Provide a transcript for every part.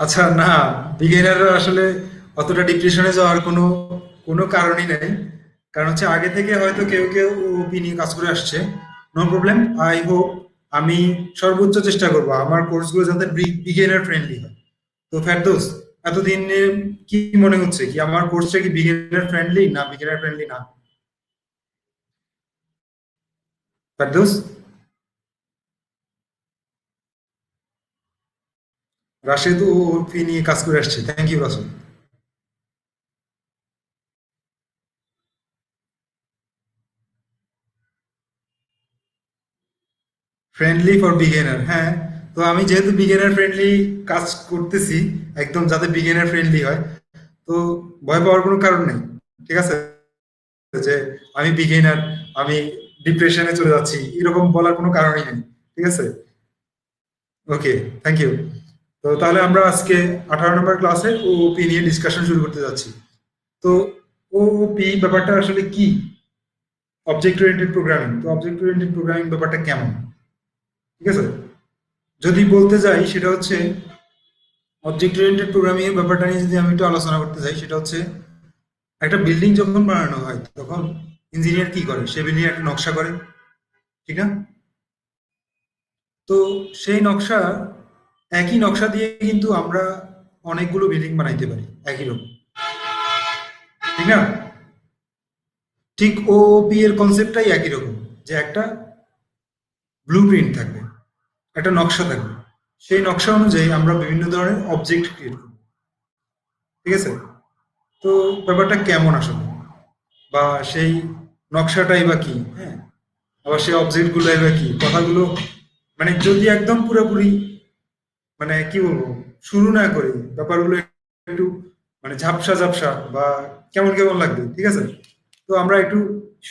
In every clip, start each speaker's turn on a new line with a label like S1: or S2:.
S1: আচ্ছা, না, বিগিনাররা আসলে অতটা ডিপ্রেশনে যাওয়ার কোনো কোনো কারণই নেই। কারণ হচ্ছে আগে থেকে হয়তো কেউ কেউ ওপি নিয়ে কাজ করে আসছে। No problem. আই হোপ আমি সর্বোচ্চ চেষ্টা করব আমার কোর্সগুলো যাতে বিগিনার ফ্রেন্ডলি হয়। তো ফেরদৌস, এতদিনে কি মনে হচ্ছে কি আমার কোর্সটা কি বিগিনার ফ্রেন্ডলি না বিগিনার ফ্রেন্ডলি না? ফেরদৌস, রাশেদ ও ওপি নিয়ে কাজ করে আসছে। Thank you Rasel. Friendly for beginner, হ্যাঁ। তো আমি যেহেতু বিগিনার ফ্রেন্ডলি কাজ করতেছি, একদম যাতে বিগিনার ফ্রেন্ডলি হয়, তো ভয় পাওয়ার কোনো কারণ নেই। ঠিক আছে, যে আমি বিগিনার, আমি ডিপ্রেশনে চলে যাচ্ছি, এরকম বলার কোনো কারণই নেই। ঠিক আছে। ওকে, থ্যাংক ইউ। তো তাহলে আমরা আজকে 18 নম্বর ক্লাসে ওপি নিয়ে ডিসকাশন শুরু করতে যাচ্ছি। তো ওপি ব্যাপারটা আসলে কি? Object oriented programming. তো অবজেক্ট ওরিয়েন্টেড প্রোগ্রামিং ব্যাপারটা কেমন? ঠিক আছে, যদি বলতে যাই সেটা হচ্ছে অবজেক্ট ওরিয়েন্টেড প্রোগ্রামিং এর ব্যাপারটা নিয়ে যদি আমি একটু আলোচনা করতে চাই, সেটা হচ্ছে একটা বিল্ডিং যখন বানানো হয় তখন ইঞ্জিনিয়ার কি করে? সে বিল্ডিং একটা নকশা করে, ঠিক না? তো সেই নকশা, একই নকশা দিয়ে কিন্তু আমরা অনেকগুলো বিল্ডিং বানাইতে পারি একই রকম, ঠিক না? ঠিক ওওপি এর কনসেপ্টটাই একই রকম, যে একটা ব্লু প্রিন্ট থাকবে, একটা নকশা থাকবে। সেই নকশা অনুযায়ী আমরা বিভিন্ন ধরনের অবজেক্ট ক্রিয়েট করব। ঠিক আছে। তো ব্যাপারটা কেমন আসলে, বা সেই নকশাটাই বা কি, হ্যাঁ, আবার সেই অবজেক্ট গুলাই বা কি, কথাগুলো মানে যদি একদম পুরোপুরি মানে কি বলবো, শুরু না করি, ব্যাপারগুলো একটু মানে ঝাপসা ঝাপসা বা কেমন কেমন লাগবে। ঠিক আছে। তো আমরা একটু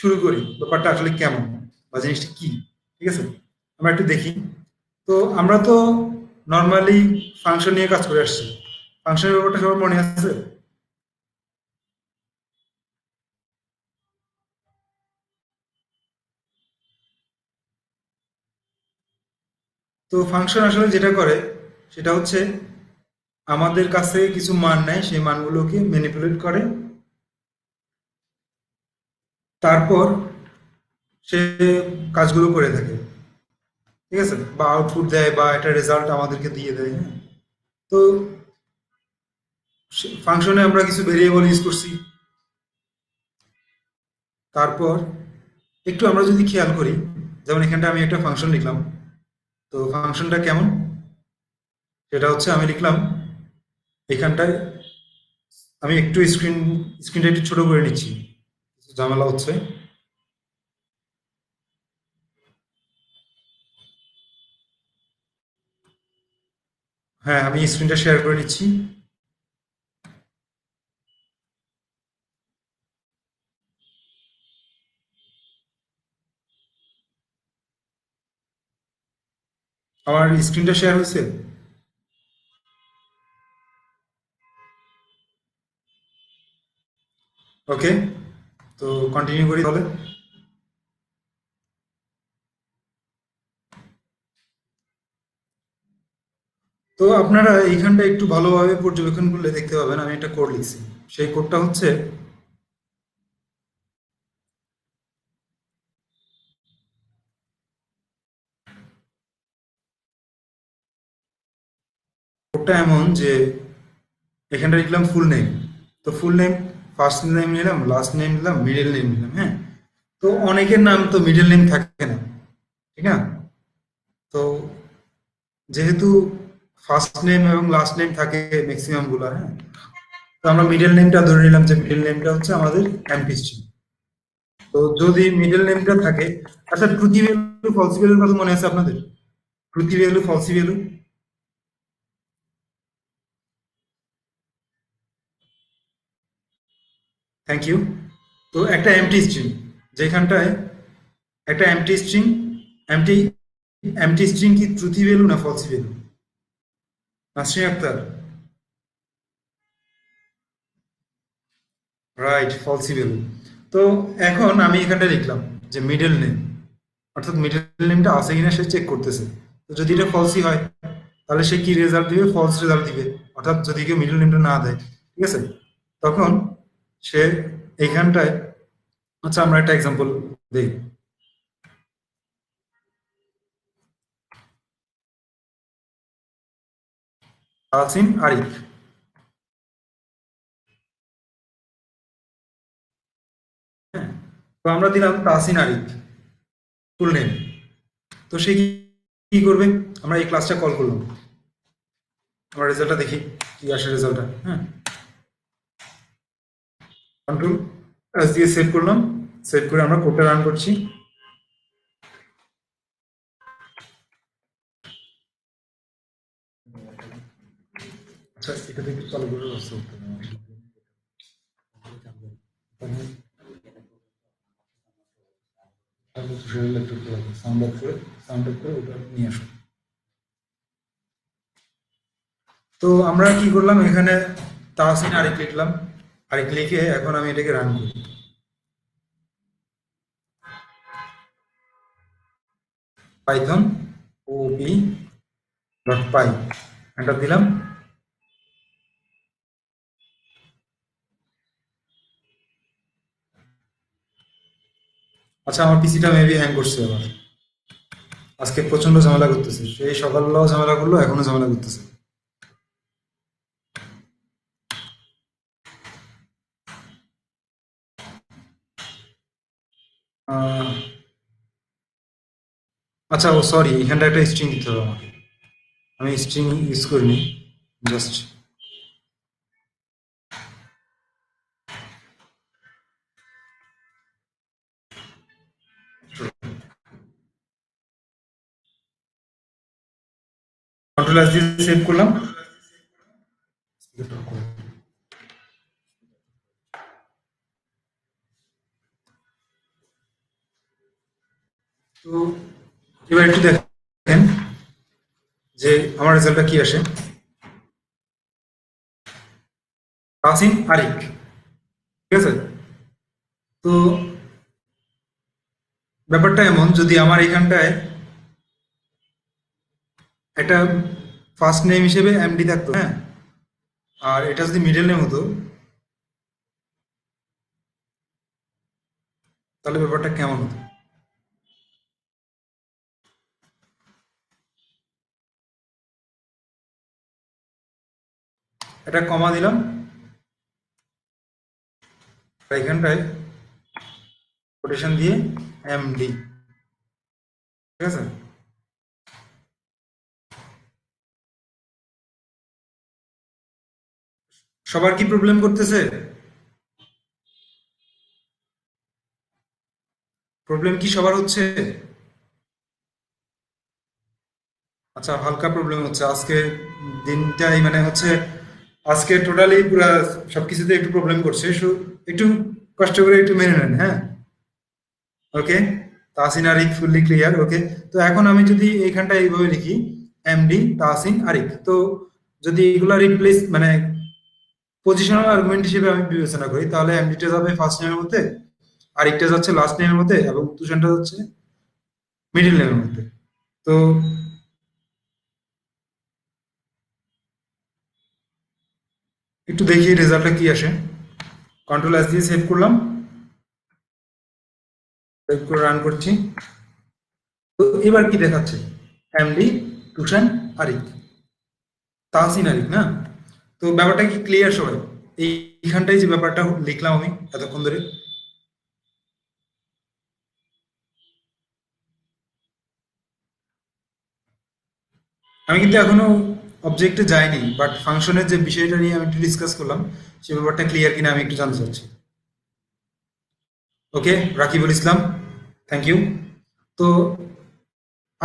S1: শুরু করি ব্যাপারটা আসলে কেমন বা জিনিসটা কি। ঠিক আছে, আমরা একটু দেখি। তো আমরা তো নর্মালি ফাংশন নিয়ে কাজ করে আসছি। ফাংশনের ব্যাপারটা সবার মনে আছে। তো ফাংশন আসলে যেটা করে সেটা হচ্ছে আমাদের কাছে কিছু মান নেয়, সেই মানগুলোকে ম্যানিপুলেট করে, তারপর সে কাজগুলো করে থাকে। ঠিক আছে, বা আউটপুট দেয় বা একটা রেজাল্ট আমাদেরকে দিয়ে দেয়, হ্যাঁ। তো ফাংশনে আমরা কিছু ভেরিয়েবল ইউজ করছি। তারপর একটু আমরা যদি খেয়াল করি, যেমন এখানটা আমি একটা ফাংশন লিখলাম। তো ফাংশনটা কেমন, সেটা হচ্ছে আমি লিখলাম এখানটায়, আমি একটু স্ক্রিনটা একটু ছোট করে নিচ্ছি, কিছু ঝামেলা হচ্ছে। হ্যাঁ, আমি স্ক্রিনটা শেয়ার করে নিচ্ছি। আমার স্ক্রিনটা শেয়ার হয়েছে। ওকে, তো কন্টিনিউ করি তাহলে। তো আপনারা এইখানটা একটু ভালোভাবে পর্যবেক্ষণ করলে দেখতে পাবেন আমি একটা কোড লিখছি। সেই কোডটা হচ্ছে, কোডটা এমন যে এখানটা লিখলাম ফুল নেম। তো ফুল নেম, ফার্স্ট নেম নিলাম, লাস্ট নেম নিলাম, মিডল নেম নিলাম, হ্যাঁ। তো অনেকের নাম তো মিডল নেম থাকে না, ঠিক না? তো যেহেতু ফার্স্ট নেম এবং লাস্ট নেম থাকে ম্যাক্সিমাম গুলা, হ্যাঁ, তো আমরা মিডল নেমটা ধরে নিলাম যে মিডল নেমটা হচ্ছে আমাদের এমপি স্ট্রিং। তো যদি মিডল নেমটা থাকে, আচ্ছা, ট্রুথি ভ্যালু ফলসি ভ্যালুর কথা মনে আছে আপনাদের? Truthy value falsy value, thank you. তো একটা এমটি স্ট্রিং, যেখানটায় একটা empty string, empty empty string কি ট্রুথি ভ্যালু না falsy value? Nasrin Akter, right, falsy value. তো এখন আমি এখানটা লিখলাম যে মিডল নেম, অর্থাৎ মিডল নেমটা আছে কিনা সে চেক করতেছে। তো যদি এটা ফলসি হয় তাহলে সে কি রেজাল্ট দিবে? ফলস রেজাল্ট দিবে। অর্থাৎ যদি কেউ মিডল নেমটা না দেয়, ঠিক আছে? তখন সে এইখানটায়, আচ্ছা আমরা একটা এক্সাম্পল দিই। তাহসিন আরিফ, হ্যাঁ? তো আমরা দিলাম তাহসিন আরিফ ফুল নেম। তো সে কি করবে? আমরা এই ক্লাসটা কল করলাম, আমরা রেজাল্টটা দেখি কি আসে রেজাল্টটা, হ্যাঁ? কন্ট্রোল এস দিয়ে সেভ করলাম, সেভ করে আমরা কোডটা রান করছি। আচ্ছা এটা থেকে চালু করে ব্যবস্থা করতে হবে। তাহলে তুষার ইলেকট্রিক লাগবে, সাউন্ড অফ করে ওটা নিয়ে আসো। তো আমরা কি করলাম এখানে? তাহসিন আরিফ লিখলাম, আরিফ লিখে এখন আমি এটাকে রান করি। পাইথন ওপি ডট পাই, এন্টার দিলাম। আচ্ছা আমার পিসিটা মেবি হ্যাং করছে আবার, আজকে প্রচন্ড ঝামেলা করতেছে, সেই সকালবেলাও ঝামেলা করলো, এখনো ঝামেলা করতেছে। আহ, আচ্ছা ও সরি, এখানটা একটা স্ট্রিং দিতে হবে আমাকে, আমি স্ট্রিং ইউজ করিনি, জাস্ট কন্ট্রোল এস দিয়ে সেভ করলাম। তো এবার একটু দেখেন যে আমার রেজাল্টটা কি আসে। তাসিন আরিক, ঠিক আছে? তো ব্যাপারটা এমন, যদি আমার এখানটায় একটা ফার্স্ট নেম হিসেবে এমডি থাকতো, হ্যাঁ, আর এটা যদি মিডল নেম হতো, তাহলে ব্যাপারটা কেমন হতো? এটা কমা দিলাম, আর এখানটায় কোটেশন দিয়ে এমডি, ঠিক আছে? সবার কি প্রবলেম করতেছে? প্রবলেম কি সবার হচ্ছে? আচ্ছা হালকা প্রবলেম হচ্ছে আজকে, দিনটাই মানে হচ্ছে আজকে টোটালি পুরা সবকিছুতে একটু প্রবলেম করছে, একটু কষ্ট করে একটু মেনে নেন, হ্যাঁ? ওকে, তাহসিন আরিফ ফুললি ক্লিয়ার, ওকে। তো এখন আমি যদি এইখানটা এইভাবে লিখি এমডি তাহসিন আরিফ, তো যদি এগুলা রিপ্লেস মানে পজিশনাল আর্গুমেন্ট হিসেবে আমি বিবেচনা করি, তাহলে এমডিটা যাবে ফার্স্ট নেমের মধ্যে, আরেকটা যাচ্ছে লাস্ট নেমের মধ্যে, এবং তুষারটা যাচ্ছে মিডিল নেমের মধ্যে। তো একটু দেখি রেজাল্টটা কি আসে। কন্ট্রোল এস দিয়ে সেভ করলাম, সেভ করে রান করছি। তো এবার কি দেখাচ্ছে? এমডি তুষান আরিফ, তাহসিন আরিফ না? তো ব্যাপারটা কি ক্লিয়ার সবাই? এইখানটাই যে ব্যাপারটা লিখলাম আমি এতক্ষণ ধরে, আমি কিন্তু এখনো অবজেক্টে যাইনি, বাট ফাংশনের যে বিষয়টা নিয়ে আমি একটু ডিসকাস করলাম, সে ব্যাপারটা ক্লিয়ার কিনা আমি একটু জানতে চাচ্ছি। ওকে, রাকিবুল ইসলাম, থ্যাংক ইউ। তো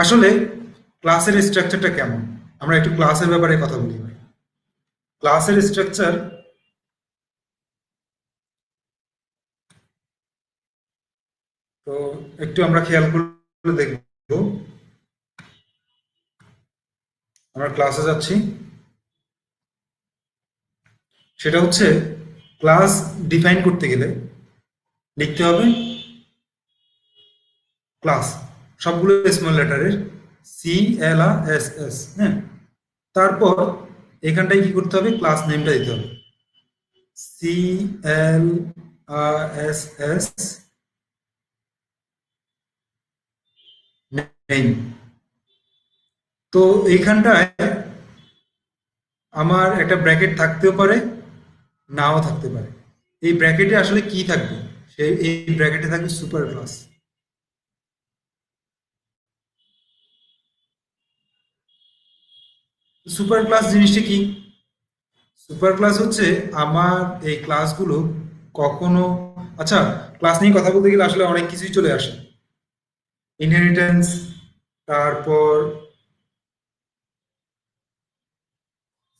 S1: আসলে ক্লাসের স্ট্রাকচারটা কেমন? আমরা একটু ক্লাসের ব্যাপারে কথা বলি ভাই। ক্লাসের স্ট্রাকচার, তো একটু আমরা খেয়াল করে দেখব। আমরা ক্লাসে যাচ্ছি, সেটা হচ্ছে ক্লাস ডিফাইন করতে গেলে লিখতে হবে ক্লাস, সবগুলো স্মল লেটারের, সি এল আর এস এস, হ্যাঁ? তারপর এখানটায় কি করতে হবে, ক্লাস নেমটা দিতে হবে, CLASS নেম। তো এইখানটায় আমার একটা ব্র্যাকেট থাকতেও পারে, নাও থাকতে পারে। এই ব্র্যাকেটে আসলে কি থাকবে, সেই এই ব্র্যাকেটে থাকবে সুপার ক্লাস। সুপার ক্লাস জিনিসটা কি? সুপার ক্লাস হচ্ছে আমার এই ক্লাসগুলো কখনো, আচ্ছা, ক্লাস নিয়ে কথা বলতে গেলে আসলে অনেক কিছুই চলে আসে। ইনহেরিটেন্স, তারপর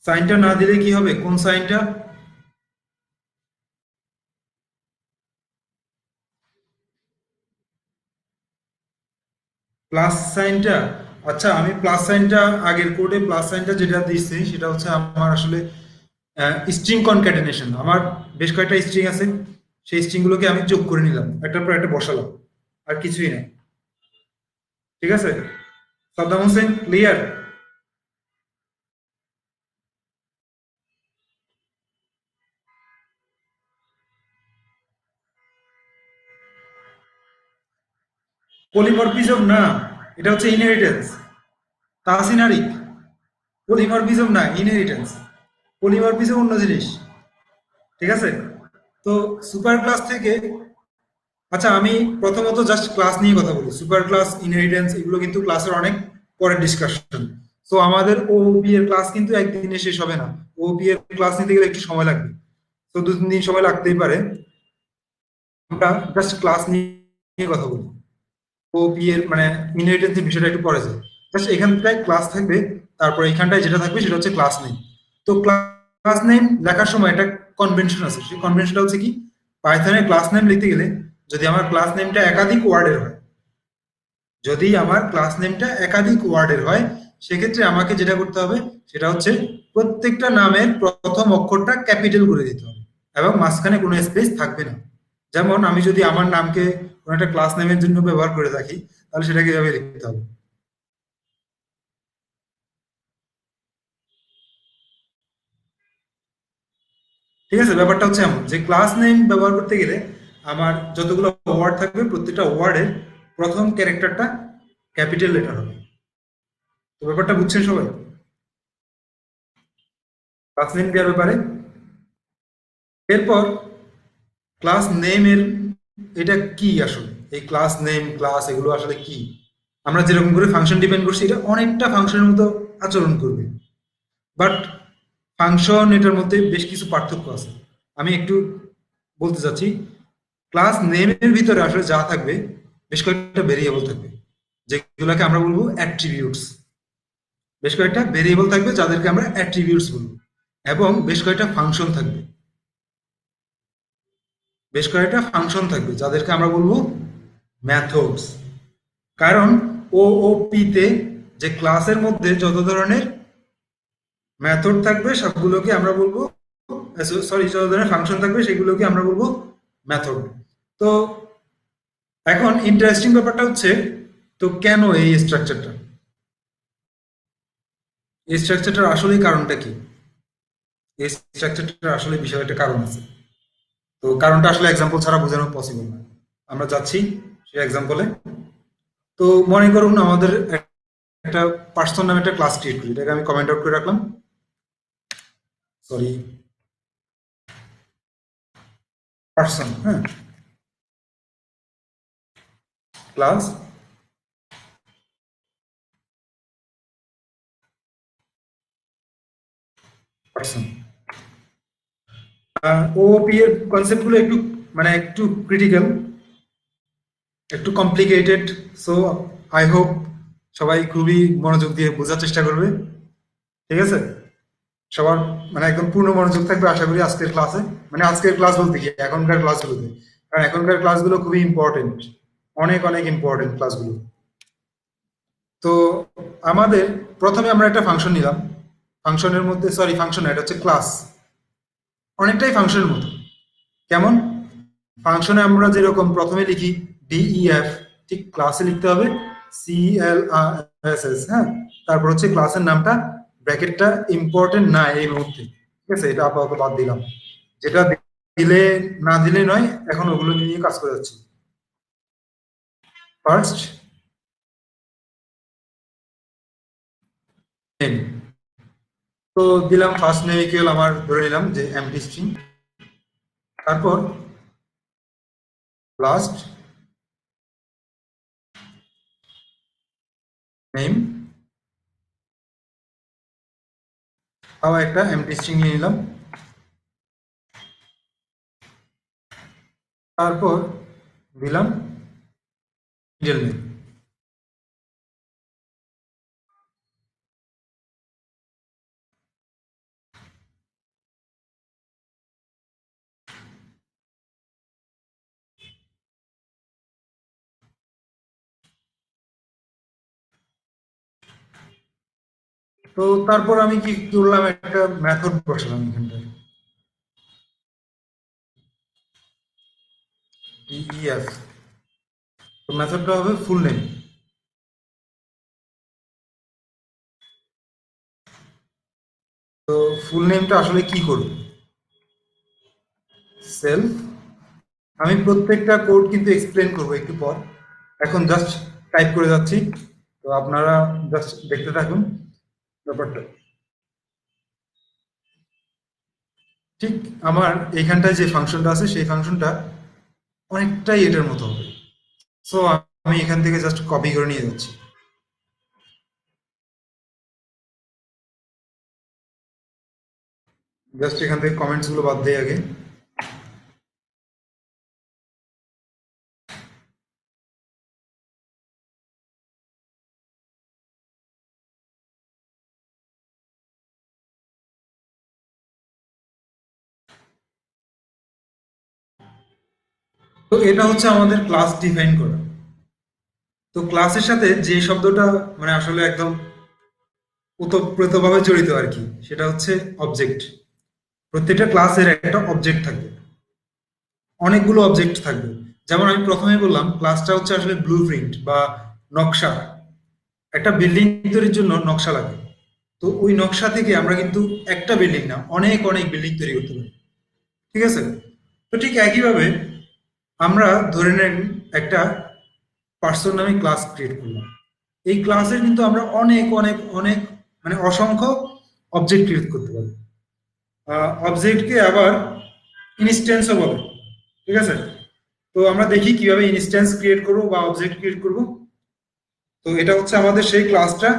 S1: সাইনটা না দিলে কি হবে, কোন সাইনটা? প্লাস সাইনটা। আচ্ছা, আমি প্লাস সাইনটা আগের কোডে প্লাস সাইনটা যেটা দিচ্ছি সেটা হচ্ছে আমার আসলে স্ট্রিং কনক্যাটেনেশন। আমার বেশ কয়েকটা স্ট্রিং আছে, সেই স্ট্রিংগুলোকে আমি যোগ করে নিলাম, একটার পর একটা বসালাম, আর কিছুই নাই। ঠিক আছে, সাদ্দাম হোসেন ক্লিয়ার? পলিমরফিজম না, এটা হচ্ছে ইনহেরিটেন্স। তাহসিন আরিফ, পলিমরফিজম না, ইনহেরিটেন্স। পলিমরফিজম অন্য জিনিস। ঠিক আছে, তো সুপার ক্লাস থেকে, আচ্ছা আমি প্রথমত জাস্ট ক্লাস নিয়ে কথা বলি। সুপার ক্লাস, ইনহেরিটেন্স এগুলো কিন্তু ক্লাসের অনেক পরের ডিসকাশন। তো আমাদের ওপি এর ক্লাস কিন্তু একদিনে শেষ হবে না। ওপি এর ক্লাস নিতে গেলে একটু সময় লাগবে, তো 2-3 দিন সময় লাগতেই পারে। আমরা জাস্ট ক্লাস নিয়ে কথা বলি। ওপি এর মানে ইনহেরিটেন্সের বিষয়টা একটু পরে যায়। জাস্ট এখানটায় ক্লাস থাকবে, তারপর এখানটায় যেটা থাকবে সেটা হচ্ছে ক্লাস নেম। তো ক্লাস নেম লেখার সময় একটা কনভেনশন আছে, সেই কনভেনশনটা হচ্ছে কি, পাইথনের ক্লাস নেম লিখতে গেলে যদি আমার ক্লাস নেমটা একাধিক ওয়ার্ডের হয়, যদি আমার ক্লাস নেমটা একাধিক ওয়ার্ডের হয়, সেক্ষেত্রে আমাকে যেটা করতে হবে সেটা হচ্ছে প্রত্যেকটা নামের প্রথম অক্ষরটা ক্যাপিটাল করে দিতে হবে, এবং মাঝখানে কোনো স্পেস থাকবে না। যেমন আমি যদি আমার নামকে কোনো একটা ক্লাস নেমের জন্য ব্যবহার করে থাকি, তাহলে সেটাকে এভাবে লিখতে হবে। ঠিক আছে, ব্যাপারটা হচ্ছে এমন যে ক্লাস নেম ব্যবহার করতে গেলে আমার যতগুলো ওয়ার্ড থাকবে প্রত্যেকটা ওয়ার্ডের প্রথম ক্যারেক্টারটা ক্যাপিটাল লেটার হবে। তো ব্যাপারটা বুঝছেন সবাই ক্লাস নেম দেওয়ার ব্যাপারে? এরপর ক্লাস নেমের, এটা কি আসলে, এই ক্লাস নেম ক্লাস এগুলো আসলে কি? আমরা যেরকম করে ফাংশন ডিপেন্ড করছি, এটা অনেকটা ফাংশনের মতো আচরণ করবে, বাট ফাংশন এটার মধ্যে বেশ কিছু পার্থক্য আছে। আমি একটু বলতে চাচ্ছি। ক্লাস নেমের ভিতরে আসলে যা থাকবে, বেশ কয়েকটা ভেরিয়েবল থাকবে, যেগুলোকে আমরা বলবো অ্যাট্রিবিউটস। বেশ কয়েকটা ভেরিয়েবল থাকবে যাদেরকে আমরা অ্যাট্রিবিউটস বলবো, এবং বেশ কয়েকটা ফাংশন থাকবে যাদেরকে আমরা বলবো মেথডস। কারণ ওওপি-তে যে ক্লাসের মধ্যে যত ধরনের মেথড থাকবে সবগুলোকে আমরা বলবো, সরি, যত ধরনের ফাংশন থাকবে সেগুলোকে আমরা বলবো মেথড। তো এখন ইন্টারেস্টিং ব্যাপারটা হচ্ছে, তো কেন এই স্ট্রাকচারটার আসলে কারণটা কি? এই স্ট্রাকচারটার আসলে বিশাল একটা কারণ আছে। তো কারণটা আসলে এক্সাম্পল ছাড়া বোঝানো পসিবল না। আমরা যাচ্ছি সেই এক্সাম্পলে। তো মনে করুন আমাদের একটা পার্সন নামে একটা ক্লাস ক্রিয়েট করি, এটাকে আমি কমেন্ট আউট করে রাখলাম। সরি, পার্সন, হ্যাঁ, ক্লাস পার্সন। ওওপি এর কনসেপ্টগুলো একটু মানে একটু ক্রিটিক্যাল, একটু কমপ্লিকেটেড। সো আই হোপ সবাই খুবই মনোযোগ দিয়ে বোঝার চেষ্টা করবে। ঠিক আছে, সবার মানে একদম পূর্ণ মনোযোগ থাকবে আশা করি আজকের ক্লাসে। মানে আজকের ক্লাস বলতে কি, এখনকার ক্লাসগুলোতে, কারণ এখনকার ক্লাসগুলো খুবই ইম্পর্টেন্ট, অনেক অনেক ইম্পর্টেন্ট ক্লাসগুলো। তো আমাদের প্রথমে আমরা একটা ফাংশন নিলাম। ফাংশনের মধ্যে, সরি ফাংশন না, এটা হচ্ছে ক্লাস, অনেকটাই ফাংশনের মতো। কেমন? ফাংশনে আমরা যেরকম প্রথমে লিখি ডিইএফ, ঠিক ক্লাসে লিখতে হবে CLRSS, হ্যাঁ। তারপর হচ্ছে ক্লাসের নামটা ব্র্যাকেটটা ইম্পর্টেন্ট না এই মুহূর্তে, ঠিক আছে, এটা আপাতত বাদ দিলাম। যেটা দিলে না দিলে নয়, এখন ওগুলো নিয়ে কাজ করে যাচ্ছি। ফার্স্ট নেম, তো দিলাম ফার্স্ট নেম ইকুয়াল আমার ধরে নিলাম যে এমটি স্ট্রিং। তারপর লাস্ট নেম, আবার একটা এমটি স্ট্রিং নিয়ে নিলাম। তারপর দিলাম মিডল নেম। তো তারপর আমি কি করলাম, একটা মেথড বসালাম এখানটায়, ডিইএফ। তো মেথডটা হবে ফুল নেম। তো ফুল নেমটা আসলে কি করব, সেলফ, আমি প্রত্যেকটা কোড কিন্তু এক্সপ্লেন করব একটু পর, এখন জাস্ট টাইপ করে যাচ্ছি। তো আপনারা জাস্ট দেখতে থাকুন ব্যাপারটা। ঠিক আমার এইখানটায় যে ফাংশনটা আছে সেই ফাংশনটা অনেকটাই এটার মতো হবে। সো আমি এখান থেকে জাস্ট কপি করে নিয়ে যাচ্ছি। জাস্ট এখান থেকে কমেন্টস গুলো বাদ দেই আগে। তো এটা হচ্ছে আমাদের ক্লাস ডিফাইন করা। তো ক্লাসের সাথে যে শব্দটা মানে আসলে একদম ওতপ্রোতভাবে জড়িত আর কি, সেটা হচ্ছে অবজেক্ট। প্রত্যেকটা ক্লাসের একটা অবজেক্ট থাকবে, অনেকগুলো অবজেক্ট থাকবে। যেমন আমি প্রথমে বললাম ক্লাসটা হচ্ছে আসলে ব্লু প্রিন্ট বা নকশা। একটা বিল্ডিং তৈরির জন্য নকশা লাগে। তো ওই নকশা থেকে আমরা কিন্তু একটা বিল্ডিং না, অনেক অনেক বিল্ডিং তৈরি করতে পারি, ঠিক আছে। তো ঠিক একইভাবে আমরা ধরে নেন একটা পার্সন নামে ক্লাস ক্রিয়েট করলাম। এই ক্লাসের কিন্তু আমরা অনেক অনেক অনেক মানে অসংখ্য অবজেক্ট ক্রিয়েট করতে পারি। অবজেক্টকে আবার ইনস্ট্যান্সও বলে, ঠিক আছে। তো আমরা দেখি কিভাবে ইনস্ট্যান্স ক্রিয়েট করব বা অবজেক্ট ক্রিয়েট করব। তো এটা হচ্ছে আমাদের সেই ক্লাসটা,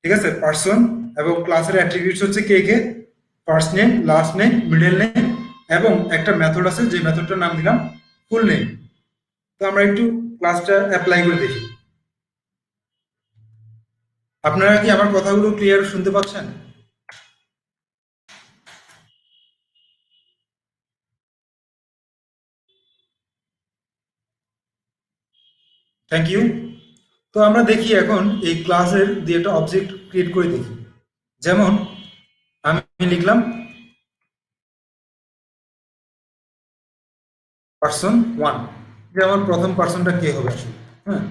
S1: ঠিক আছে, পার্সন। এবং ক্লাসের অ্যাট্রিবিউটস হচ্ছে কে কে, first name, last name, middle name, এবং একটা মেথড আছে যে মেথডটার নাম দিলাম ফুল নেম। তো আমরা একটু ক্লাসটা অ্যাপ্লাই করে দেখি। আপনারা কি আমার কথাগুলো ক্লিয়ার শুনতে পাচ্ছেন? Thank you. তো আমরা দেখি এখন এই ক্লাসের দিয়ে একটা অবজেক্ট ক্রিয়েট করে দেখি। যেমন আমি লিখলাম পার্সন ওয়ান, যে আমার প্রথম পার্সনটা কে হবে আসলে, হ্যাঁ,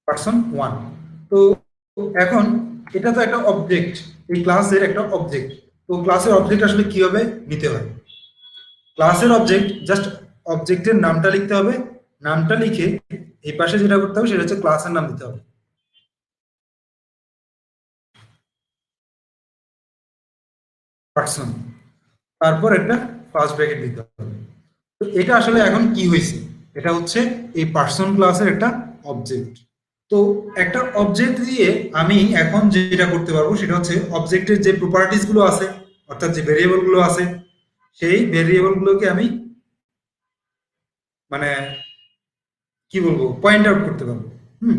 S1: পার্সন ওয়ান। তো এখন এটা তো একটা অবজেক্ট, এই ক্লাসের একটা অবজেক্ট। তো ক্লাসের অবজেক্ট আসলে কিভাবে নিতে হয়, ক্লাসের অবজেক্ট জাস্ট অবজেক্টের নামটা লিখতে হবে। নামটা লিখে এই পাশে যেটা করতে হবে সেটা হচ্ছে ক্লাসের নাম দিতে হবে, পার্সন। তারপর একটা ফার্স্ট ব্র্যাকেট দিতে হবে। তো এটা আসলে এখন কি হয়েছে, এটা হচ্ছে এই পার্সন ক্লাসের একটা অবজেক্ট। তো একটা অবজেক্ট দিয়ে আমি এখন যেটা করতে পারবো সেটা হচ্ছে অবজেক্টের যে প্রপার্টিস গুলো আছে, অর্থাৎ যে ভেরিয়েবল গুলো আছে, সেই ভেরিয়েবল গুলোকে আমি মানে কি বলবো পয়েন্ট আউট করতে পারবো। হুম,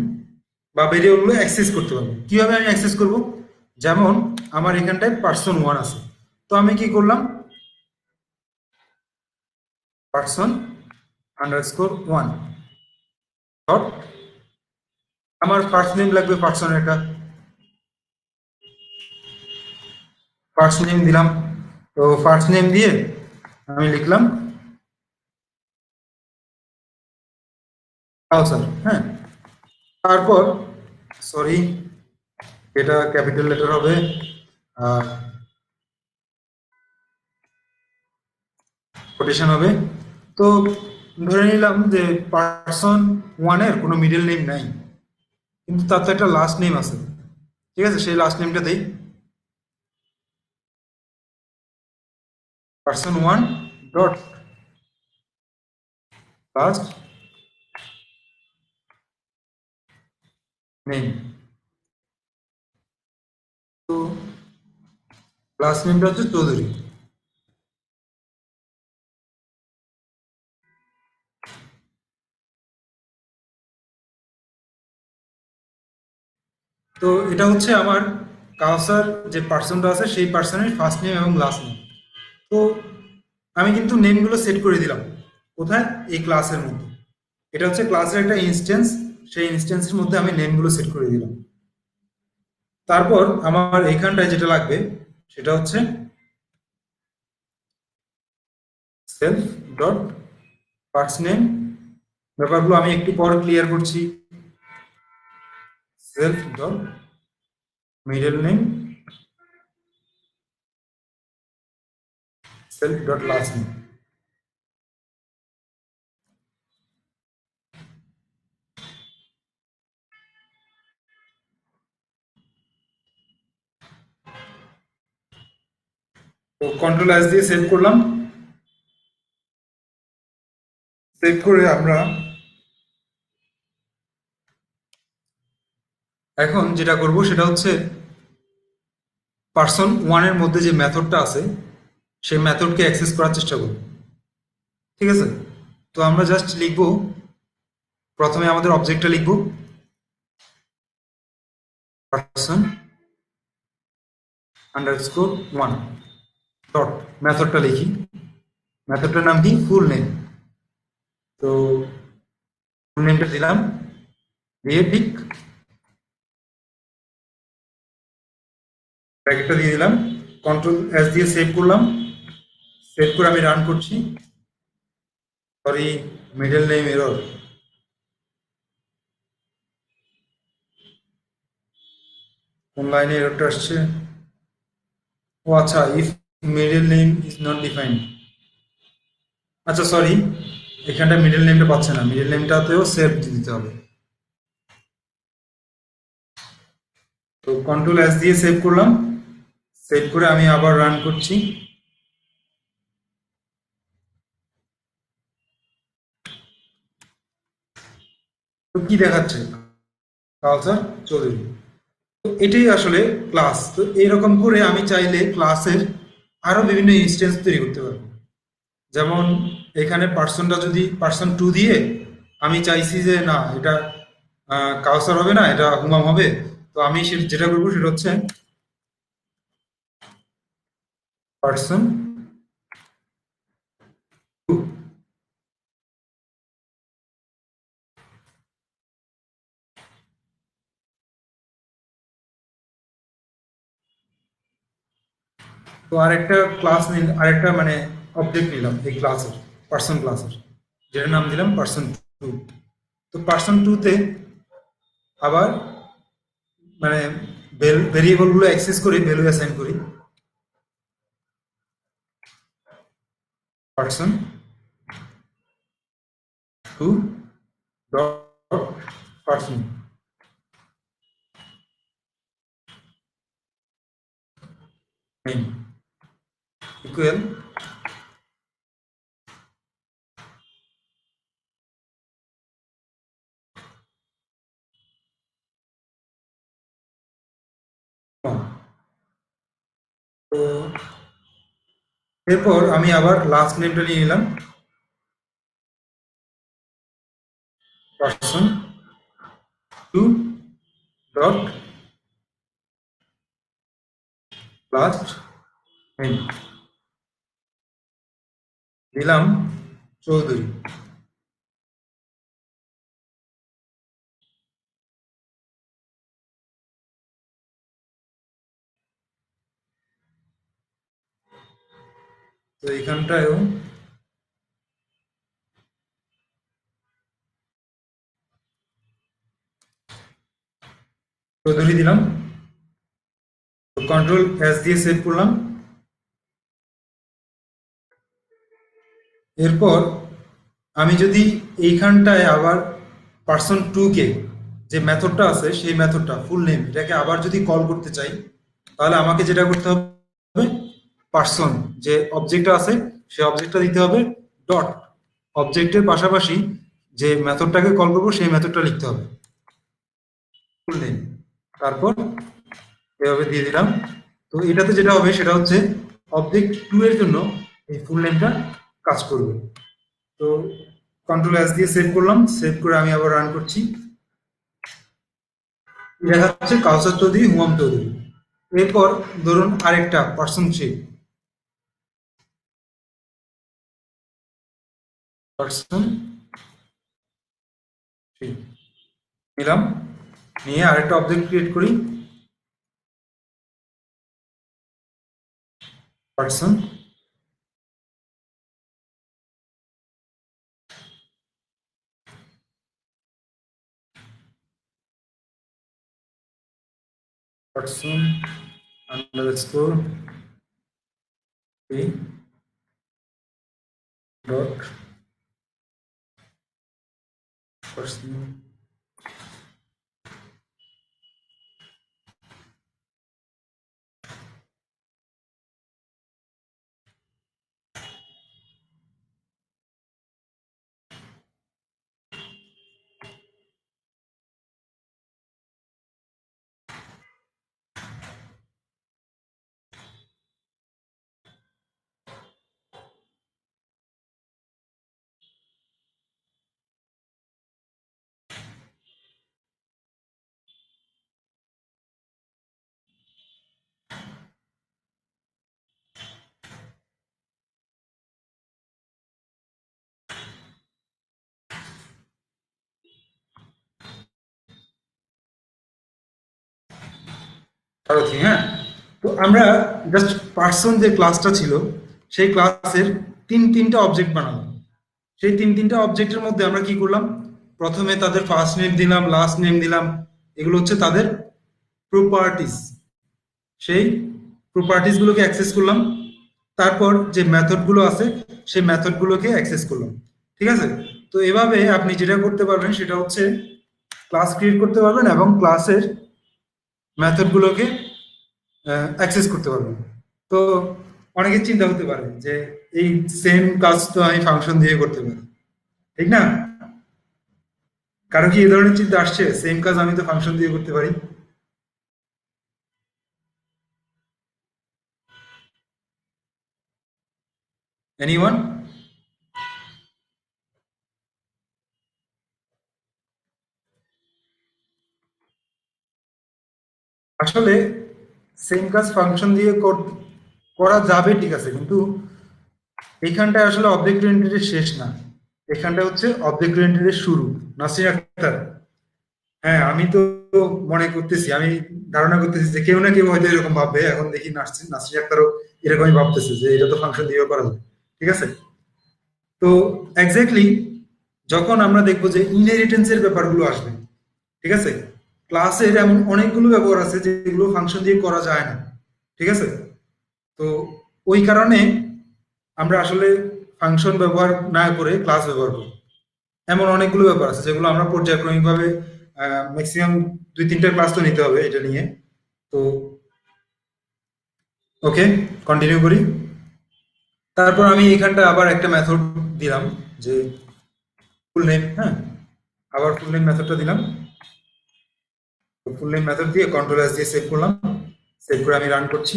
S1: বা ভেরিয়েবল গুলো অ্যাক্সেস করতে পারবো। কিভাবে আমি অ্যাক্সেস করব, যেমন আমার এখানটায় পার্সন ওয়ান আছে। তো আমি কি করলাম, পার্সন আন্ডারস্কোর ওয়ান ডট, আমার ফার্স্ট নেম লাগবে পার্সন, এটা ফার্স্ট নেম দিলাম। তো ফার্স্ট নেম দিয়ে আমি লিখলাম কাউসার, হ্যাঁ। তারপর সরি, এটা ক্যাপিটাল লেটার হবে, আর কোটেশন হবে। তো ধরে নিলাম যে পার্সন ওয়ানের কোনো মিডল নেম নাই, কিন্তু তার তো একটা লাস্ট নেম আছে। ঠিক আছে, সেই লাস্ট নেমটা দেই, person one dot last name. তো লাস্ট নেমটা হচ্ছে চৌধুরী। তো এটা হচ্ছে আমার কাউসার যে পার্সনটা আছে সেই পার্সনের ফার্স্ট নেম এবং লাস্ট নেম। তো আমি কিন্তু নেমগুলো সেট করে দিলাম কোথায়, এই ক্লাসের মধ্যে। এটা হচ্ছে ক্লাসের একটা ইনস্ট্যান্স, সেই ইনস্ট্যান্সের মধ্যে আমি নেমগুলো সেট করে দিলাম। তারপর আমার এইখানটায় যেটা লাগবে সেটা হচ্ছে সেলফ ডট ফার্স্ট নেম। ব্যাপারগুলো আমি একটু পর ক্লিয়ার করছি। Self dot middle name, self dot last name. তো কন্ট্রোল এস দিয়ে সেভ করলাম। সেভ করে আমরা এখন যেটা করব সেটা হচ্ছে পার্সন ওয়ানের মধ্যে যে মেথডটা আছে সেই মেথডকে অ্যাক্সেস করার চেষ্টা করব। ঠিক আছে, তো আমরা জাস্ট লিখব, প্রথমে আমাদের অবজেক্টটা লিখব পার্সন আন্ডারস্কোর ওয়ান ডট, মেথডটা লিখি, মেথডটার নাম কি ফুল নেম। তো ফুল নেমটা দিলাম, দিয়ে ঠিক ব্র্যাকেটটা দিয়ে দিলাম, কন্ট্রোল এস দিয়ে সেভ করলাম। সেভ করে আমি রান করছি। Sorry, middle name error. কোন লাইনে এররটা আসছে? ও আচ্ছা, if middle name is not defined. আচ্ছা সরি, এখানটা মিডল নেমটা পাচ্ছে না, মিডল নেমটাতেও সেভ দিতে হবে। তো কন্ট্রোল এস দিয়ে সেভ করলাম। সেভ করে আমি আবার রান করছি। তো কি দেখাচ্ছে? কালচার চৌধুরী। তো এটাই আসলে ক্লাস। তো এইরকম করে আমি চাইলে ক্লাসের আরো বিভিন্ন ইনস্টেন্স তৈরি করতে পারবো। যেমন এখানে পার্সনটা যদি পার্সন টু দিয়ে আমি চাইছি যে না এটা কাউসার হবে না, এটা হুমাম হবে। তো আমি যেটা করবো সেটা হচ্ছে পার্সন টু। তো আরেকটা ক্লাস নিল, আরেকটা মানে অবজেক্ট নিলাম এই ক্লাসের, পার্সন ক্লাসের, যেটার নাম দিলাম পার্সন টু। তো পার্সন টুতে আবার মানে ভেরিয়েবল গুলো অ্যাক্সেস করি, ভ্যালু অ্যাসাইন করি। Person to dot person name equal. তো এরপর আমি আবার লাস্ট নেমটা নিয়ে নিলাম, person to dot last name, দিলাম চৌধুরী। তো এখানটায়ও চৌধুরী দিলাম। কন্ট্রোল এস দিয়ে সেভ করলাম। এরপর আমি যদি এইখানটায় আবার পার্সন টু কে, যে মেথডটা আছে সেই মেথডটা ফুল নেম এটাকে আবার যদি কল করতে চাই, তাহলে আমাকে যেটা করতে হবে, পার্সন যে অবজেক্টটা আছে সেই অবজেক্টটা দিতে হবে ডট, অবজেক্টের পাশাপাশি যে মেথডটাকে কল করবো সেই মেথডটা লিখতে হবে ফুল নেম, তারপর এভাবে দিয়ে দিলাম। তো এটাতে যেটা হবে সেটা হচ্ছে অবজেক্ট টু এর জন্য এই ফুল নেমটা কাজ করবে। তো কন্ট্রোল এস দিয়ে সেভ করলাম, সেভ করে আমি আবার রান করছি। দেখা যাচ্ছে কাউসার চৌধুরী, হুমাম চৌধুরী। এরপর ধরুন আরেকটা পার্সন থ্রি, পার্সন থ্রি নিলাম, নিয়ে আরেকটা অবজেক্ট ক্রিয়েট করি, person person underscore three dot person. সারথি, হ্যাঁ। তো আমরা জাস্ট পার্সন যে ক্লাসটা ছিল সেই ক্লাসের তিনটা অবজেক্ট বানালাম। সেই তিনটা অবজেক্টের মধ্যে আমরা কি করলাম, প্রথমে তাদের ফার্স্ট নেম দিলাম, লাস্ট নেম দিলাম, এগুলো হচ্ছে তাদের প্রপার্টিস। সেই প্রপার্টিস গুলোকে অ্যাক্সেস করলাম, তারপর যে মেথড গুলো আছে সেই মেথড গুলোকে অ্যাক্সেস করলাম। ঠিক আছে? তো এভাবে আপনি যেটা করতে পারবেন সেটা হচ্ছে ক্লাস ক্রিয়েট করতে পারবেন এবং ক্লাসের মেথড গুলোকে অ্যাক্সেস করতে পারবেন। তো অনেকে চিন্তা হতে পারে যে এই সেম কাজ তো আমি ফাংশন দিয়ে করতে পারি, ঠিক না? কারো কি এই ধরনের চিন্তা আসছে, সেম কাজ আমি তো ফাংশন দিয়ে করতে পারি? এনিওয়ান? আসলে সেম কাজ ফাংশন দিয়ে করা যাবে, ঠিক আছে, কিন্তু এইখানটায় আসলে অবজেক্ট ওরিয়েন্টেড শেষ না, এখানটা হচ্ছে অবজেক্ট ওরিয়েন্টেড শুরু। নাসির আক্তার, হ্যাঁ আমি তো মনে করতেছি, আমি ধারণা করতেছি যে কেউ না কেউ হয়তো এরকম ভাববে, এখন দেখি নাসির নাসির আক্তারও এরকমই ভাবতেছে যে এটা তো ফাংশন দিয়েও করা যায়। ঠিক আছে? তো এক্স্যাক্টলি যখন আমরা দেখবো যে ইনহেরিটেন্সের ব্যাপারগুলো আসবে, ঠিক আছে, ক্লাসের এমন অনেকগুলো ব্যবহার আছে যেগুলো ফাংশন দিয়ে করা যায় না। ঠিক আছে? তো ওই কারণে আমরা আসলে ফাংশন ব্যবহার না করে ক্লাস ব্যবহার করি। এমন অনেকগুলো ব্যাপার আছে যেগুলো আমরা পর্যায়ক্রমিকভাবে ম্যাক্সিমাম 2-3টা ক্লাস তো নিতে হবে এটা নিয়ে। তো ওকে, কন্টিনিউ করি। তারপর আমি এখানটা আবার একটা মেথড দিলাম, যে ফুল নেম, হ্যাঁ, আবার ফুল নেম মেথডটা দিলাম। ফুল নেম মেথড দিয়ে কন্ট্রোল এস দিয়ে সেভ করলাম, সেভ করে আমি রান করছি।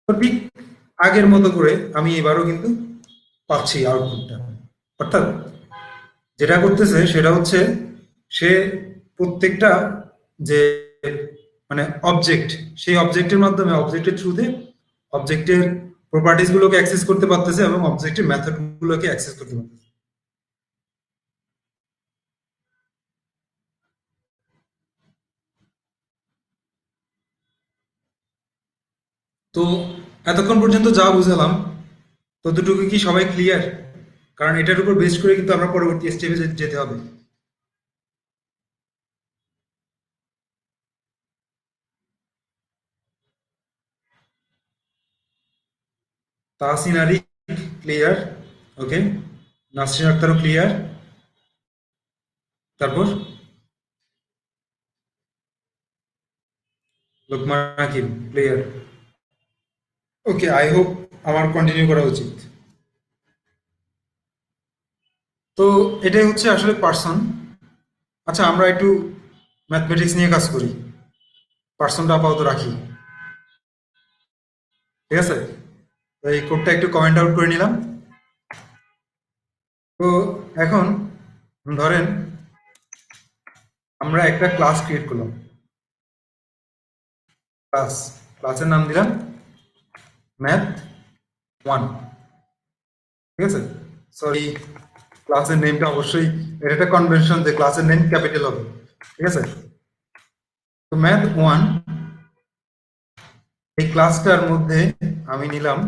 S1: তো ঠিক আগের মতো করে আমি এবারও কিন্তু পাচ্ছি আউটপুটটা। অর্থাৎ যেটা করতেছে সেটা হচ্ছে সে প্রত্যেকটা যে মানে অবজেক্ট, সেই অবজেক্টের মাধ্যমে অবজেক্টের থ্রুতে অবজেক্টের প্রপার্টিজ গুলোকে অ্যাক্সেস করতে পারতেছে এবং অবজেক্টের মেথড গুলোকে অ্যাক্সেস করতে পারতেছে। তো এতক্ষণ পর্যন্ত যা বুঝালাম ততটুকু কি সবাই ক্লিয়ার? কারণ এটার উপর বেস করে কিন্তু আমরা পরবর্তী স্টেপে যেতে হবে। Tahsin Ali clear, okay. Nasrin আক্তারও clear. তারপর লোকমান হাকিম ক্লিয়ার। ওকে, আই হোপ আমার কন্টিনিউ করা উচিত। তো এটাই হচ্ছে আসলে পার্সন। আচ্ছা, আমরা একটু ম্যাথমেটিক্স নিয়ে কাজ করি। পার্সনটা আপাতত রাখি, ঠিক আছে? তো এই কোডটা একটু কমেন্ট আউট করে নিলাম। তো এখন ধরেন আমরা একটা ক্লাস ক্রিয়েট করলাম। ক্লাস, ক্লাসের নাম দিলাম ম্যাথ 1, ঠিক আছে? সরি, ক্লাসের নেমটা অবশ্যই, এটা একটা কনভেনশন যে ক্লাসের নেম ক্যাপিটাল হবে, ঠিক আছে? তো ম্যাথ 1 এই ক্লাসটার মধ্যে আমি নিলাম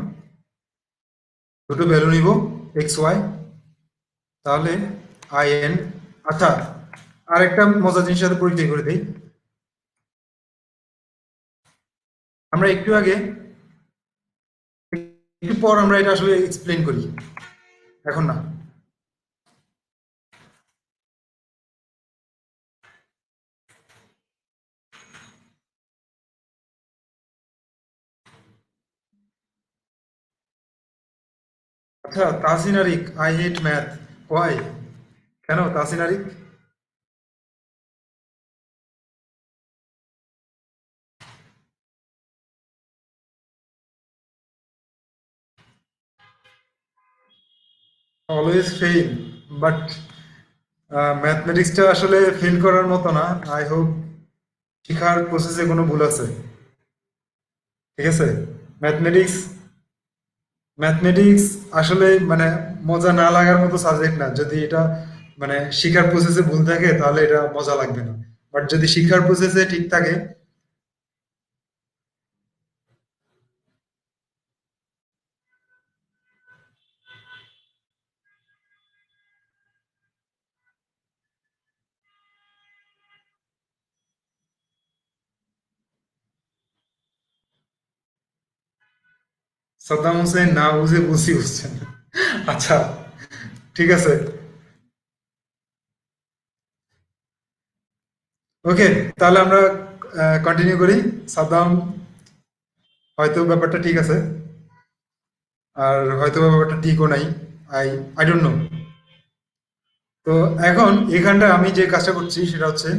S1: দুটো ভ্যালু নিব, এক্স ওয়াই, তাহলে আই এন। আচ্ছা, আরেকটা মজার জিনিসের সাথে পরিচয় করে দিই। আমরা একটু আগে, একটু পর আমরা এটা আসলে এক্সপ্লেন করি, এখন না। আচ্ছা, Tasin Arik, I hate math, why? কেন Tasin Arik? Always fail, but ম্যাথমেটিক্সটা আসলে ফেল করার মতো না। আই হোপ শিখার প্রসেসে কোনো ভুল আছে, ঠিক আছে? ম্যাথমেটিক্স, ম্যাথমেটিক্স আসলে মানে মজা না লাগার মতো সাবজেক্ট না। যদি এটা মানে শিখার প্রসেসে ভুল থাকে তাহলে এটা মজা লাগবে না, বাট যদি শিখার প্রসেসে ঠিক থাকে। সাদ্দাম হোসেন না বুঝে বুঝি বুঝছেন। আচ্ছা, ঠিক আছে, ওকে। তাহলে আমরা কন্টিনিউ করি। সাদ্দাম হয়তো ব্যাপারটা ঠিক আছে, আর হয়তো ব্যাপারটা ঠিকও নাই। I I don't know. তো এখন এখানটা আমি যে কাজটা করছি সেটা হচ্ছে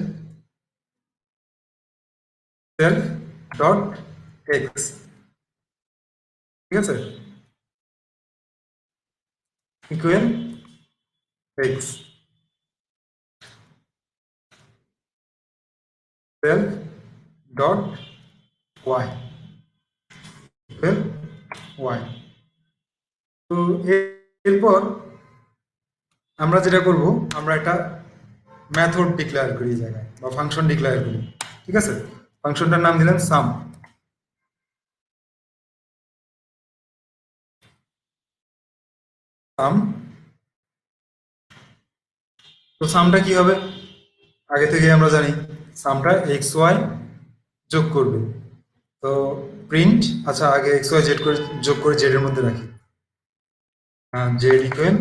S1: সেলফ ডট এক্স, ঠিক আছে? Equal X, self dot Y equal Y. তো এরপর আমরা যেটা করব, আমরা একটা মেথড ডিক্লেয়ার করি এই জায়গায়, বা ফাংশন ডিক্লেয়ার করি, ঠিক আছে? ফাংশনটার নাম দিলাম সাম। সাম, তো সামটা কি হবে? আগে থেকে আমরা জানি সামটা এক্স ওয়াই যোগ করবে। তো প্রিন্ট, আচ্ছা আগে এক্স ওয়াই জেড করে যোগ করে জেড এর মধ্যে রাখি। Z equal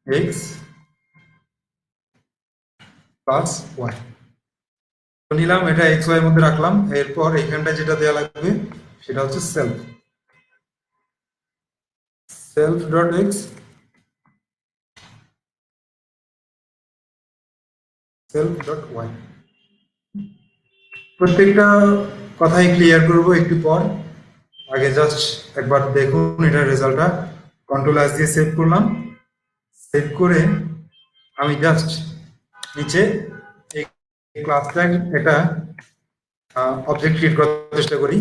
S1: X plus Y. তো নিলাম, এটা এক্স ওয়াই এর মধ্যে রাখলাম। এরপর এখানটা যেটা দেওয়া লাগবে সেটা হচ্ছে self, self dot X, self dot Y. প্রত্যেকটা কথাই ক্লিয়ার করব একটু পর। আগে জাস্ট একবার দেখুন এটার রেজাল্টটা। কন্ট্রোল এস দিয়ে সেভ করলাম। সেভ করে আমি জাস্ট নিচে এই ক্লাসটা একটা অবজেক্ট ক্রিয়েট করার চেষ্টা করি।